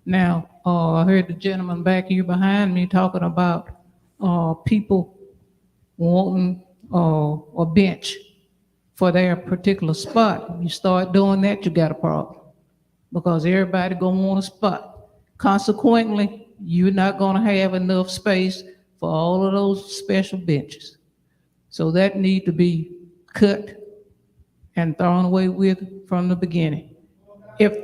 Now, I heard the gentleman back here behind me talking about people wanting a bench for their particular spot. You start doing that, you got a problem because everybody gonna want a spot. Consequently, you're not gonna have enough space for all of those special benches. So that need to be cut and thrown away with from the beginning. If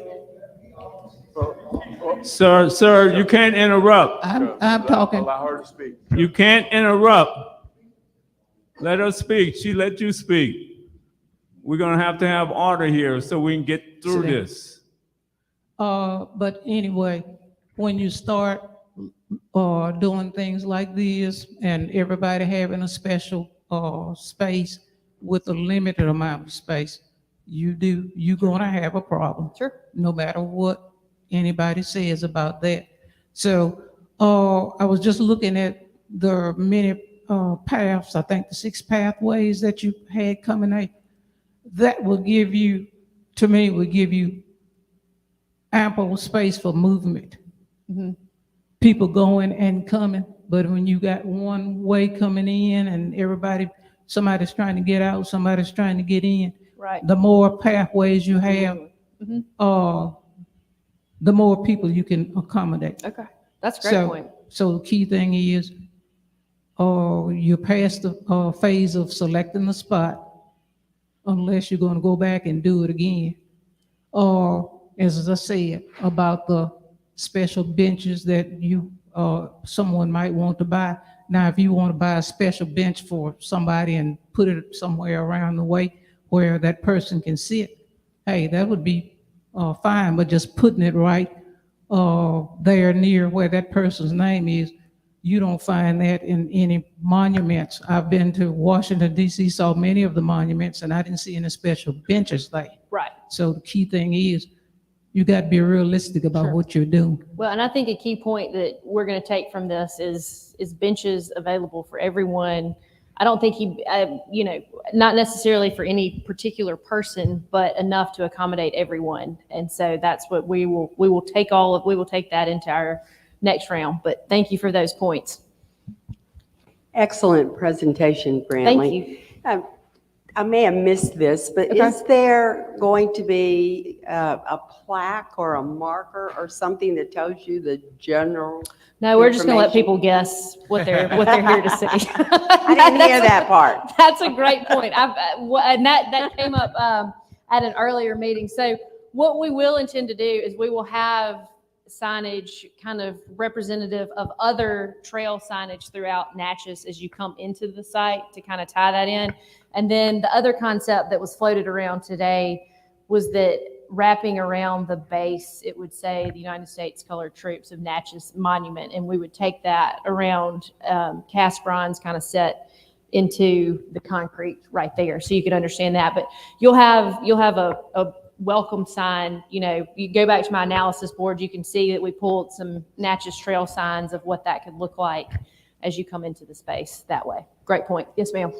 Sir, you can't interrupt. I'm talking. Allow her to speak. You can't interrupt. Let her speak. She let you speak. We're gonna have to have order here so we can get through this. But anyway, when you start doing things like this and everybody having a special space with a limited amount of space, you're gonna have a problem. Sure. No matter what anybody says about that. So I was just looking at the many paths, I think the 6 pathways that you had coming out. That will give you, to me, will give you ample space for movement. Mhm. People going and coming, but when you got one way coming in and somebody's trying to get out, somebody's trying to get in, Right. the more pathways you have, Mhm. the more people you can accommodate. Okay, that's a great point. So the key thing is, you're past the phase of selecting the spot, unless you're gonna go back and do it again. Or, as I said, about the special benches that someone might want to buy. Now, if you want to buy a special bench for somebody and put it somewhere around the way where that person can sit, hey, that would be fine, but just putting it right there near where that person's name is, you don't find that in any monuments. I've been to Washington, D.C., saw many of the monuments, and I didn't see any special benches there. Right. So the key thing is, you got to be realistic about what you're doing. Well, and I think a key point that we're going to take from this is benches available for everyone. I don't think not necessarily for any particular person, but enough to accommodate everyone. And so that's what we will take that into our next round. But thank you for those points. Excellent presentation, Brantley. Thank you. I may have missed this, but Okay. is there going to be a plaque or a marker or something that tells you the general? No, we're just going to let information? people guess what they're here to see. I didn't hear that part. That's a great point. And that came up at an earlier meeting. So what we will intend to do is we will have signage kind of representative of other trail signage throughout Natchez as you come into the site to kind of tie that in. And then the other concept that was floated around today was that wrapping around the base, it would say the United States Colored Troops of Natchez Monument. And we would take that around cast bronze kind of set into the concrete right there. So you could understand that. But you'll have a welcome sign. You go back to my analysis board, you can see that we pulled some Natchez Trail signs of what that could look like as you come into the space that way. Great point. Yes, ma'am.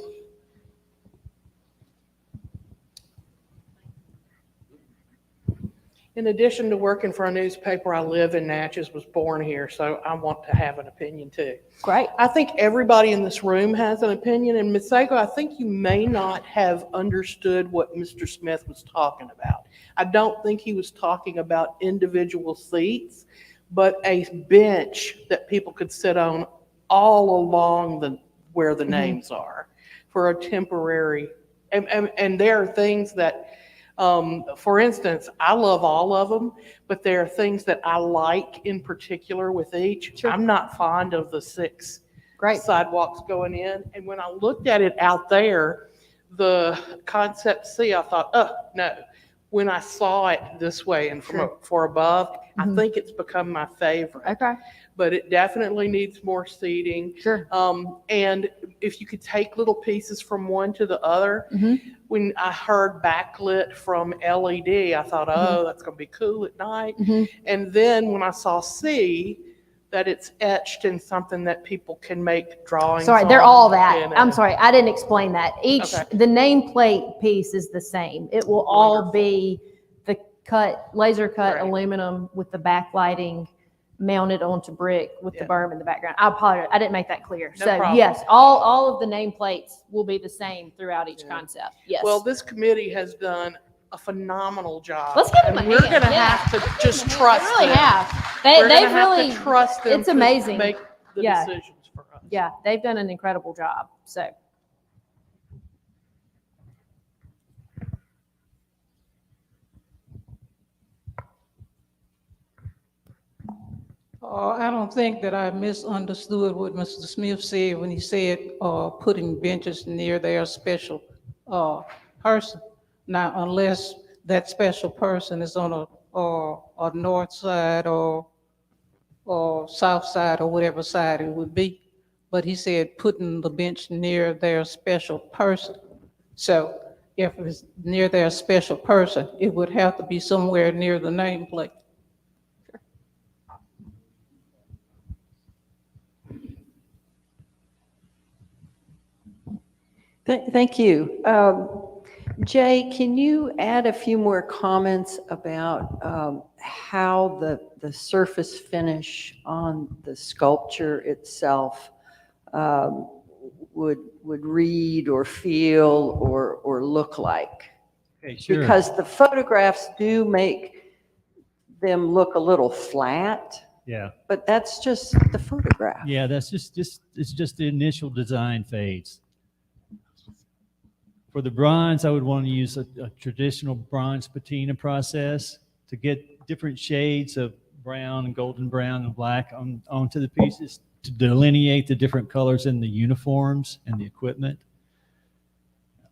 In addition to working for a newspaper, I live in Natchez, was born here, so I want to have an opinion too. Great. I think everybody in this room has an opinion, and Ms. Sago, I think you may not have understood what Mr. Smith was talking about. I don't think he was talking about individual seats, but a bench that people could sit on all along where the names are for a temporary, and there are things that, for instance, I love all of them, but there are things that I like in particular with each. Sure. I'm not fond of the 6 Great. sidewalks going in. And when I looked at it out there, the concept C, I thought, no. When I saw it this way and from above, I think it's become my favorite. Okay. But it definitely needs more seating. Sure. And if you could take little pieces from one to the other, when I heard backlit from LED, I thought, oh, that's going to be cool at night. And then when I saw C, that it's etched in something that people can make drawings Sorry, they're on all that. and, I'm sorry, I didn't explain that. The nameplate piece is the same. It will all be the laser cut aluminum with the backlighting mounted onto brick with the berm in the background. I apologize, I didn't make that clear. No So problem. yes, all of the nameplates will be the same throughout each concept. Yes. Well, this committee has done a phenomenal job. Let's give them a and we're hand. going to Yeah. have to just trust They really them. have. We're They've gonna have to really trust them. It's amazing. To make the Yeah. decisions for us. Yeah, they've done an incredible job. So. I don't think that I misunderstood what Mr. Smith said when he said putting benches near their special person. Now, unless that special person is on a north side or south side or whatever side it would be. But he said putting the bench near their special person. So if it's near their special person, it would have to be somewhere near the nameplate. Thank you. Jay, can you add a few more comments about how the surface finish on the sculpture itself would read or feel or look like? Okay, sure. Because the photographs do make them look a little flat, Yeah. but that's just the photograph. Yeah, that's just it's just the initial design phase. For the bronze, I would want to use a traditional bronze patina process to get different shades of brown and golden brown and black onto the pieces to delineate the different colors in the uniforms and the equipment.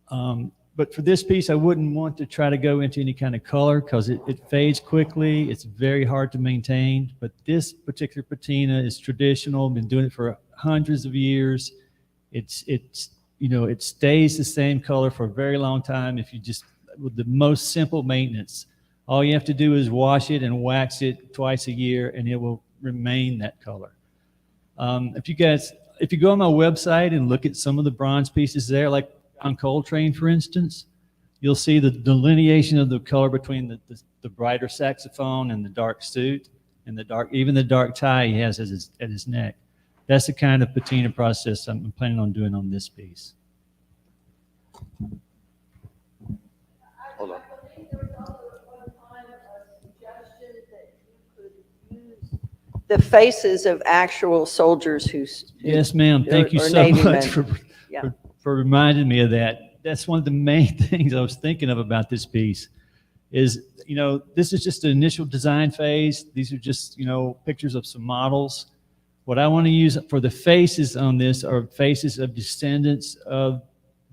But for this piece, I wouldn't want to try to go into any kind of color because it fades quickly. It's very hard to maintain. But this particular patina is traditional. Been doing it for hundreds of years. It's you know, it stays the same color for a very long time if you just, with the most simple maintenance. All you have to do is wash it and wax it twice a year and it will remain that color. If you go on my website and look at some of the bronze pieces there, like on Coltrane, for instance, you'll see the delineation of the color between the brighter saxophone and the dark suit and even the dark tie he has at his neck. That's the kind of patina process I'm planning on doing on this piece. Hold on. The faces of actual soldiers who. Yes, ma'am. Thank you or so Navy much men. for reminding me of that. That's one of the main things I was thinking of about this piece is, you know, this is just the initial design phase. These are just, you know, pictures of some models. What I want to use for the faces on this are faces of descendants of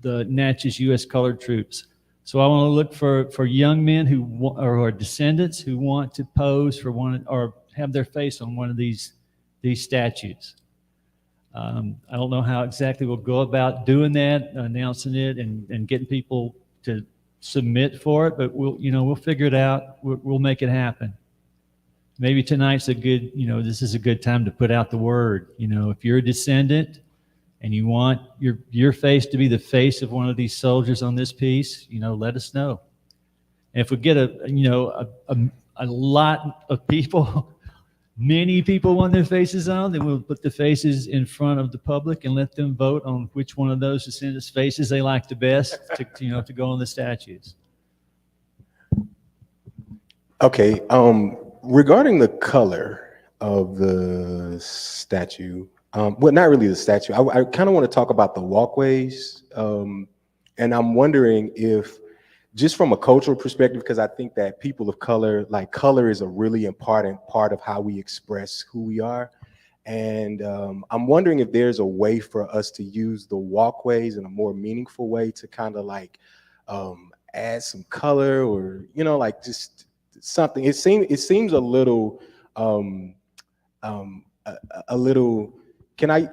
the Natchez U.S. colored troops. So I want to look for young men who are descendants who want to pose for one or have their face on one of these statues. I don't know how exactly we'll go about doing that, announcing it and getting people to submit for it, but we'll figure it out. We'll make it happen. Maybe tonight's this is a good time to put out the word. You know, if you're a descendant and you want your face to be the face of one of these soldiers on this piece, you know, let us know. And if we get a lot of people, many people want their faces on, then we'll put the faces in front of the public and let them vote on which one of those descendants' faces they like the best to go on the statues. Okay. Regarding the color of the statue, well, not really the statue. I kind of want to talk about the walkways, and I'm wondering if, just from a cultural perspective, because I think that people of color, like color is a really important part of how we express who we are. And I'm wondering if there's a way for us to use the walkways in a more meaningful way to kind of like add some color or, you know, like just something. It seems a little, can I,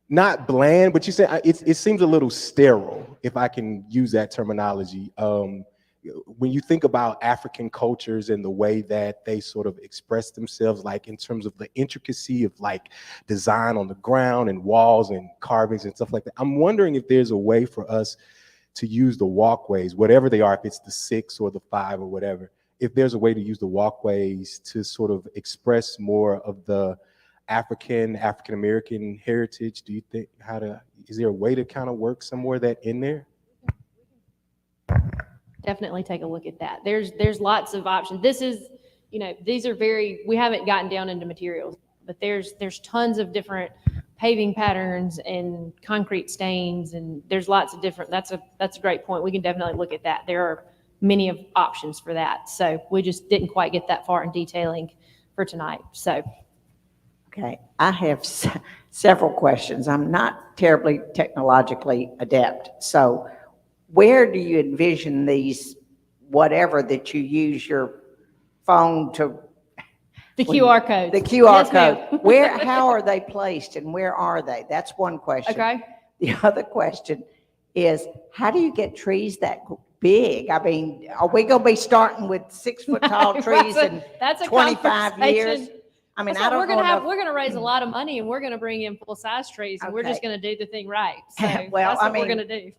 not bland, but you say it seems a little sterile, if I can use that terminology. When you think about African cultures and the way that they sort of express themselves, like in terms of the intricacy of like design on the ground and walls and carvings and stuff like that, I'm wondering if there's a way for us to use the walkways, whatever they are, if it's the 6 or the 5 or whatever, if there's a way to use the walkways to sort of express more of the African-American heritage. Do you think is there a way to kind of work some more of that in there? Definitely take a look at that. There's lots of options. This is, you know, these are we haven't gotten down into materials, but there's tons of different paving patterns and concrete stains, and there's lots of different, that's a great point. We can definitely look at that. There are many of options for that. So we just didn't quite get that far in detailing for tonight. So Okay, I have several questions. I'm not terribly technologically adept. So where do you envision these, whatever that you use your phone to? The QR codes. The QR Yes, ma'am. code. Where, how are they placed and where are they? That's one question. Okay. The other question is, how do you get trees that big? I mean, are we going to be starting with 6 foot tall trees in That's a 25 years? conversation. I mean, That's I what don't know. we're gonna raise a lot of money and we're gonna bring in full size trees and we're just Okay. gonna do the thing right. So Well, that's I what we're mean, gonna do.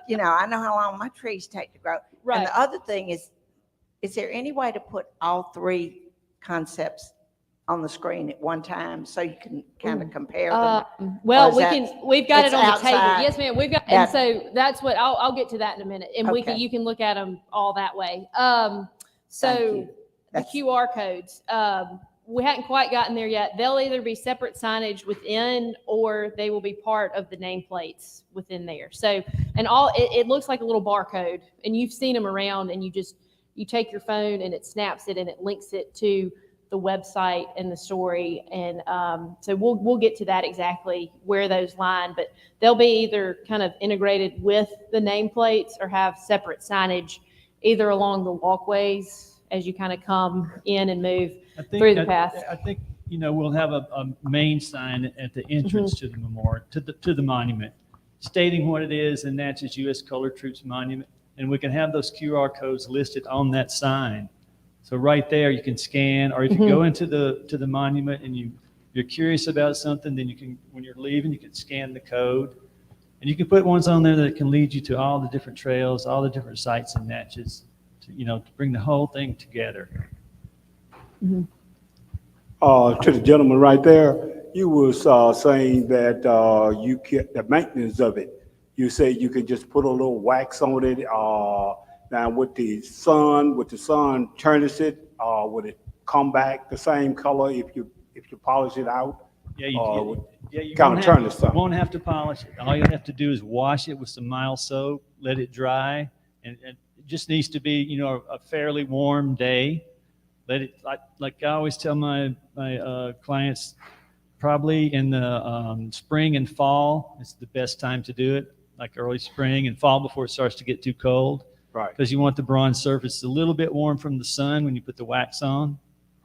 You know, I know how long my trees take to grow. Right. And the other thing is there any way to put all 3 concepts on the screen at one time so you can kind of compare them? Well, Or is we've got it it's on the table. outside? Yes, ma'am. We've got, That- and so that's what, I'll get to that in a minute. And Okay. you can look at them all that way. Thank So you. the QR codes, we hadn't quite gotten there yet. They'll either be separate signage within or they will be part of the nameplates within there. So, and it looks like a little barcode and you've seen them around and you take your phone and it snaps it and it links it to the website and the story. And so we'll get to that exactly where those line, but they'll be either kind of integrated with the nameplates or have separate signage either along the walkways as you kind of come in and move through the path. I think, we'll have a main sign at the entrance to the memorial, to the monument, stating what it is, the Natchez U.S. Colored Troops Monument. And we can have those QR codes listed on that sign. So right there, you can scan, or if you go into the monument and you're curious about something, then you can, when you're leaving, you can scan the code. And you can put ones on there that can lead you to all the different trails, all the different sites in Natchez, to bring the whole thing together. To the gentleman right there, you was saying that you get the maintenance of it. You say you could just put a little wax on it. Now with the sun turns it, would it come back the same color if you polish it out? Yeah, you kind of turn the sun. You won't have to polish it. All you have to do is wash it with some mild soap, let it dry, and it just needs to be, a fairly warm day. Let it, like I always tell my clients, probably in the spring and fall is the best time to do it, like early spring and fall before it starts to get too cold. Right. Because you want the bronze surface a little bit warm from the sun when you put the wax on.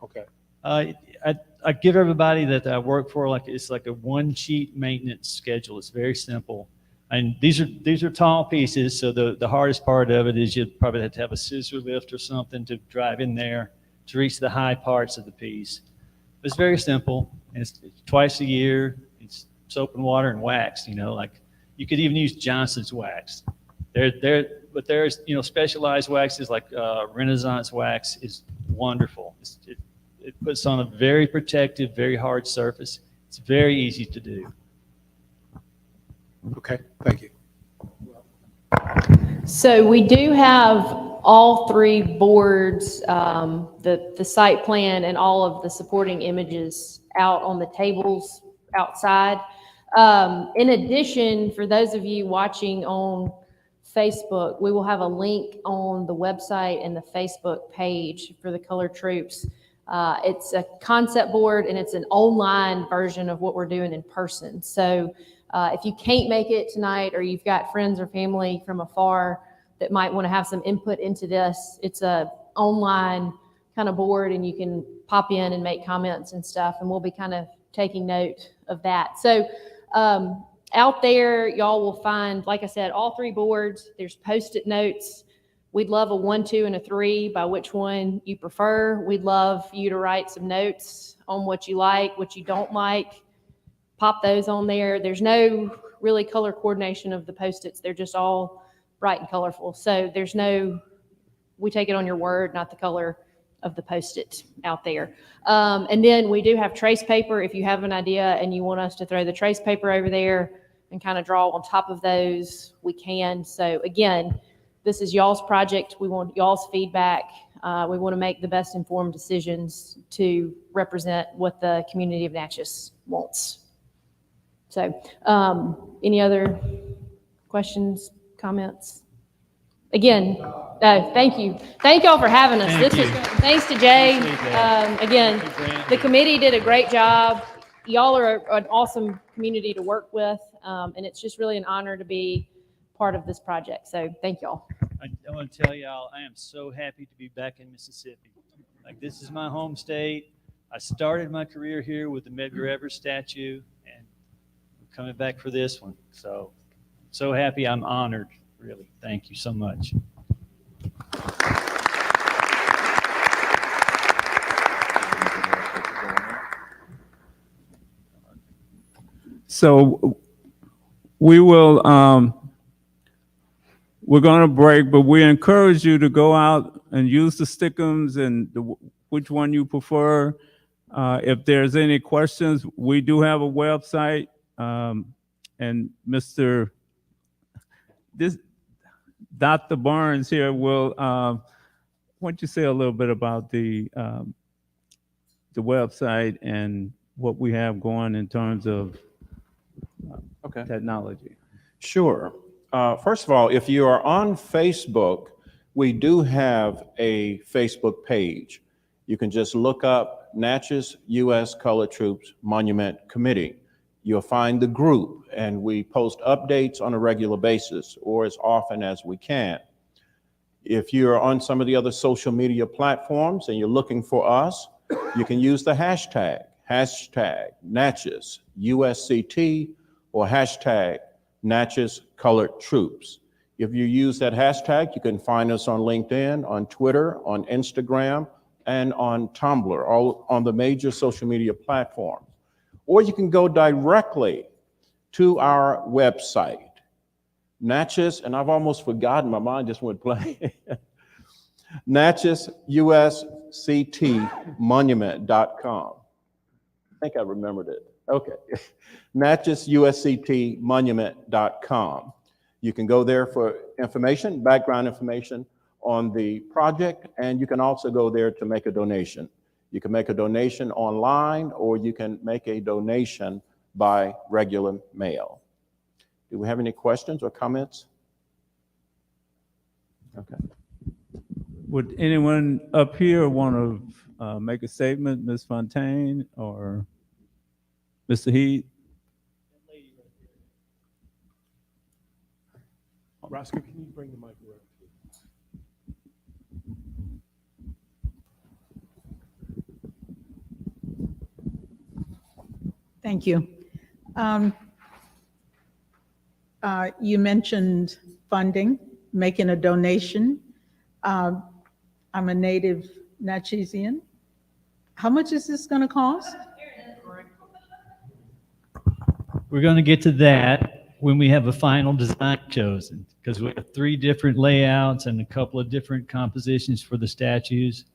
Okay. I give everybody that I work for it's like a one-sheet maintenance schedule. It's very simple. And these are tall pieces, so the hardest part of it is you'd probably have to have a scissor lift or something to drive in there to reach the high parts of the piece. But it's very simple. And it's twice a year. It's soap and water and wax. Like you could even use Johnson's wax. But there's specialized waxes like Renaissance wax is wonderful. It puts on a very protective, very hard surface. It's very easy to do. Okay, thank you. So we do have all 3 boards, the site plan and all of the supporting images out on the tables outside. In addition, for those of you watching on Facebook, we will have a link on the website and the Facebook page for the Colored Troops. It's a concept board and it's an online version of what we're doing in person. So if you can't make it tonight or you've got friends or family from afar that might want to have some input into this, it's a online kind of board and you can pop in and make comments and stuff, and we'll be kind of taking note of that. So out there, y'all will find, like I said, all 3 boards. There's Post-it notes. We'd love a 1, 2, and a 3 by which one you prefer. We'd love you to write some notes on what you like, what you don't like. Pop those on there. There's no really color coordination of the Post-its. They're just all bright and colorful. So we take it on your word, not the color of the Post-it out there. And then we do have trace paper. If you have an idea and you want us to throw the trace paper over there and kind of draw on top of those, we can. So again, this is y'all's project. We want y'all's feedback. We want to make the best informed decisions to represent what the community of Natchez wants. So any other questions, comments? Again, thank you. Thank y'all for having us. Thank you. Thanks to Jay. Appreciate that. Again, Thank you, Brent. the committee did a great job. Y'all are an awesome community to work with, and it's just really an honor to be part of this project. So thank y'all. I want to tell y'all, I am so happy to be back in Mississippi. Like, this is my home state. I started my career here with the Medgar Evers statue, and I'm coming back for this one. So happy. I'm honored, really. Thank you so much. So we will, we're going to break, but we encourage you to go out and use the stickums and which one you prefer. If there's any questions, we do have a website, and Dr. Barnes here will, why don't you say a little bit about the website and what we have going in terms of technology. Sure. First of all, if you are on Facebook, we do have a Facebook page. You can just look up Natchez U.S. Colored Troops Monument Committee. You'll find the group, and we post updates on a regular basis or as often as we can. If you're on some of the other social media platforms and you're looking for us, you can use the hashtag Natchez USCT or hashtag Natchez Colored Troops. If you use that hashtag, you can find us on LinkedIn, on Twitter, on Instagram, and on Tumblr, all on the major social media platforms. Or you can go directly to our website, Natchez, and I've almost forgotten, my mind just went blank. Natchez USCT Monument.com. I think I remembered it. Okay. Natchez USCT Monument.com. You can go there for information, background information on the project, and you can also go there to make a donation. You can make a donation online, or you can make a donation by regular mail. Do we have any questions or comments? Okay. Would anyone up here want to make a statement, Ms. Fontaine or Mr. Heath? Roscoe, can you bring the mic around? Thank you. You mentioned funding, making a donation. I'm a native Natchezian. How much is this going to cost? We're going to get to that when we have a final design chosen, because we have 3 different layouts and a couple of different compositions for the statues.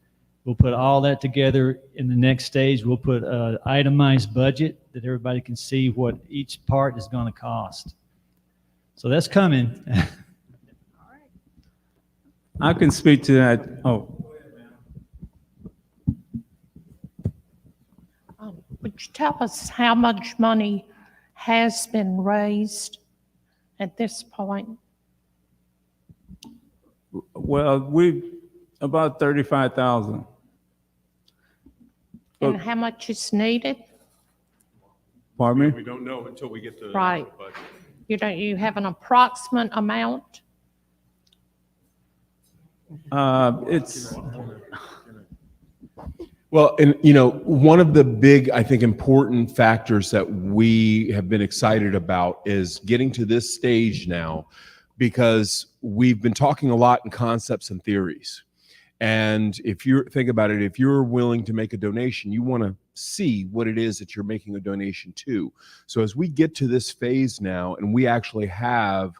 We'll put all that together in the next stage. We'll put an itemized budget that everybody can see what each part is going to cost. So that's coming. I can speak to that. Oh. Would you tell us how much money has been raised at this point? Well, about 35,000. And how much is needed? Pardon me? We don't know until we get to Right. the budget. You have an approximate amount? It's Well, and one of the big, I think, important factors that we have been excited about is getting to this stage now, because we've been talking a lot in concepts and theories. And if you think about it, if you're willing to make a donation, you want to see what it is that you're making a donation to. So as we get to this phase now, and we actually have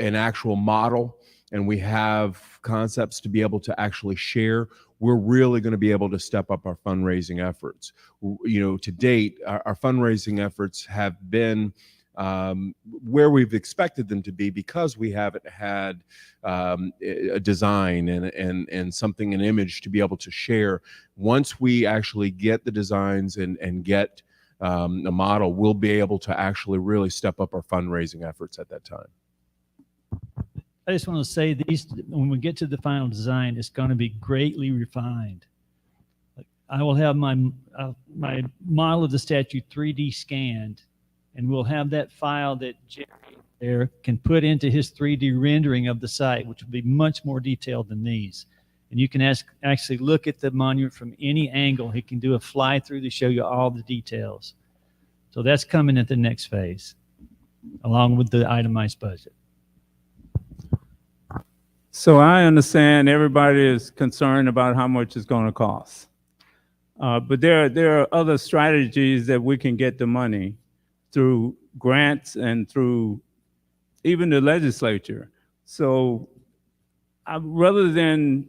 an actual model and we have concepts to be able to actually share, we're really going to be able to step up our fundraising efforts. To date, our fundraising efforts have been where we've expected them to be, because we haven't had a design and something, an image to be able to share. Once we actually get the designs and get a model, we'll be able to actually really step up our fundraising efforts at that time. I just want to say these, when we get to the final design, it's going to be greatly refined. I will have my model of the statue 3D scanned, and we'll have that file that Jerry there can put into his 3D rendering of the site, which will be much more detailed than these. And you can actually look at the monument from any angle. He can do a fly through to show you all the details. So that's coming at the next phase, along with the itemized budget. So I understand everybody is concerned about how much it's going to cost. But there are other strategies that we can get the money through grants and through even the legislature. So rather than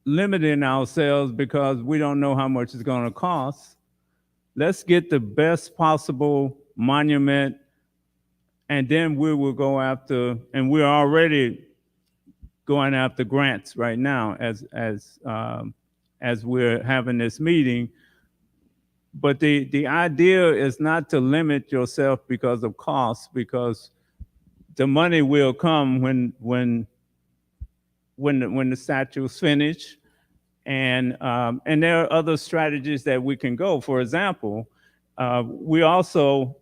limiting ourselves because we don't know how much it's going to cost, let's get the best possible monument, and then we will go after, and we're already going after grants right now as we're having this meeting. But the idea is not to limit yourself because of cost, because the money will come when the statue's finished. And there are other strategies that we can go. For example, we also,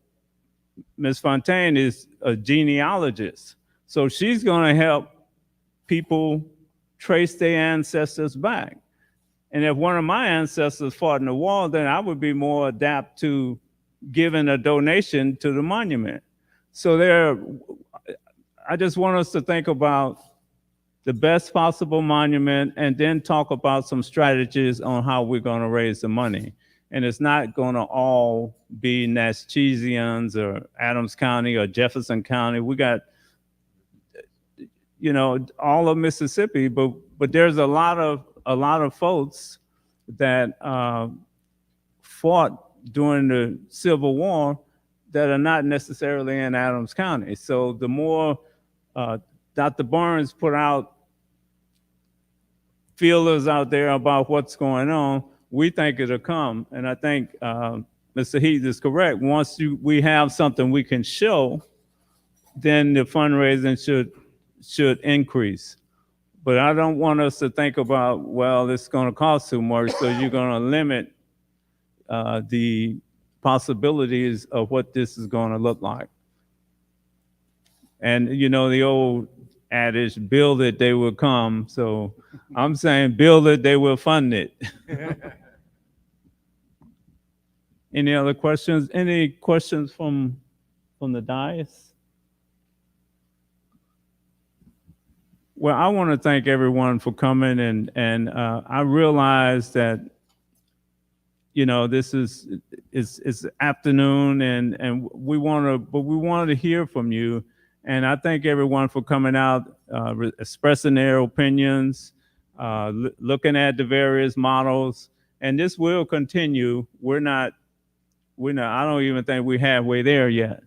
Ms. Fontaine is a genealogist. So she's going to help people trace their ancestors back. And if one of my ancestors fought in the war, then I would be more adept to giving a donation to the monument. So I just want us to think about the best possible monument and then talk about some strategies on how we're going to raise the money. And it's not going to all be Natchezians or Adams County or Jefferson County. We got, all of Mississippi, but there's a lot of folks that fought during the Civil War that are not necessarily in Adams County. So the more Dr. Berms put out feelers out there about what's going on, we think it'll come. And I think Mr. Heath is correct. Once we have something we can show, then the fundraising should increase. But I don't want us to think about, well, it's going to cost too much, so you're going to limit the possibilities of what this is going to look like. And the old adage, build it, they will come. So I'm saying build it, they will fund it. Any other questions? Any questions from the dais? Well, I want to thank everyone for coming, and I realize that this is afternoon, and we want to hear from you. And I thank everyone for coming out, expressing their opinions, looking at the various models, and this will continue. We're not. I don't even think we're halfway there yet.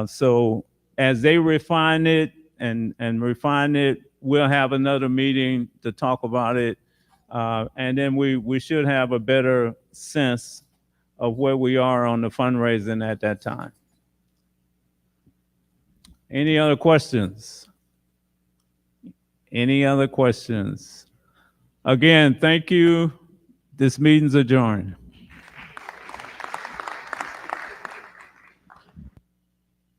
So as they refine it and refine it, we'll have another meeting to talk about it, and then we should have a better sense of where we are on the fundraising at that time. Any other questions? Any other questions? Again, thank you. This meeting's adjourned.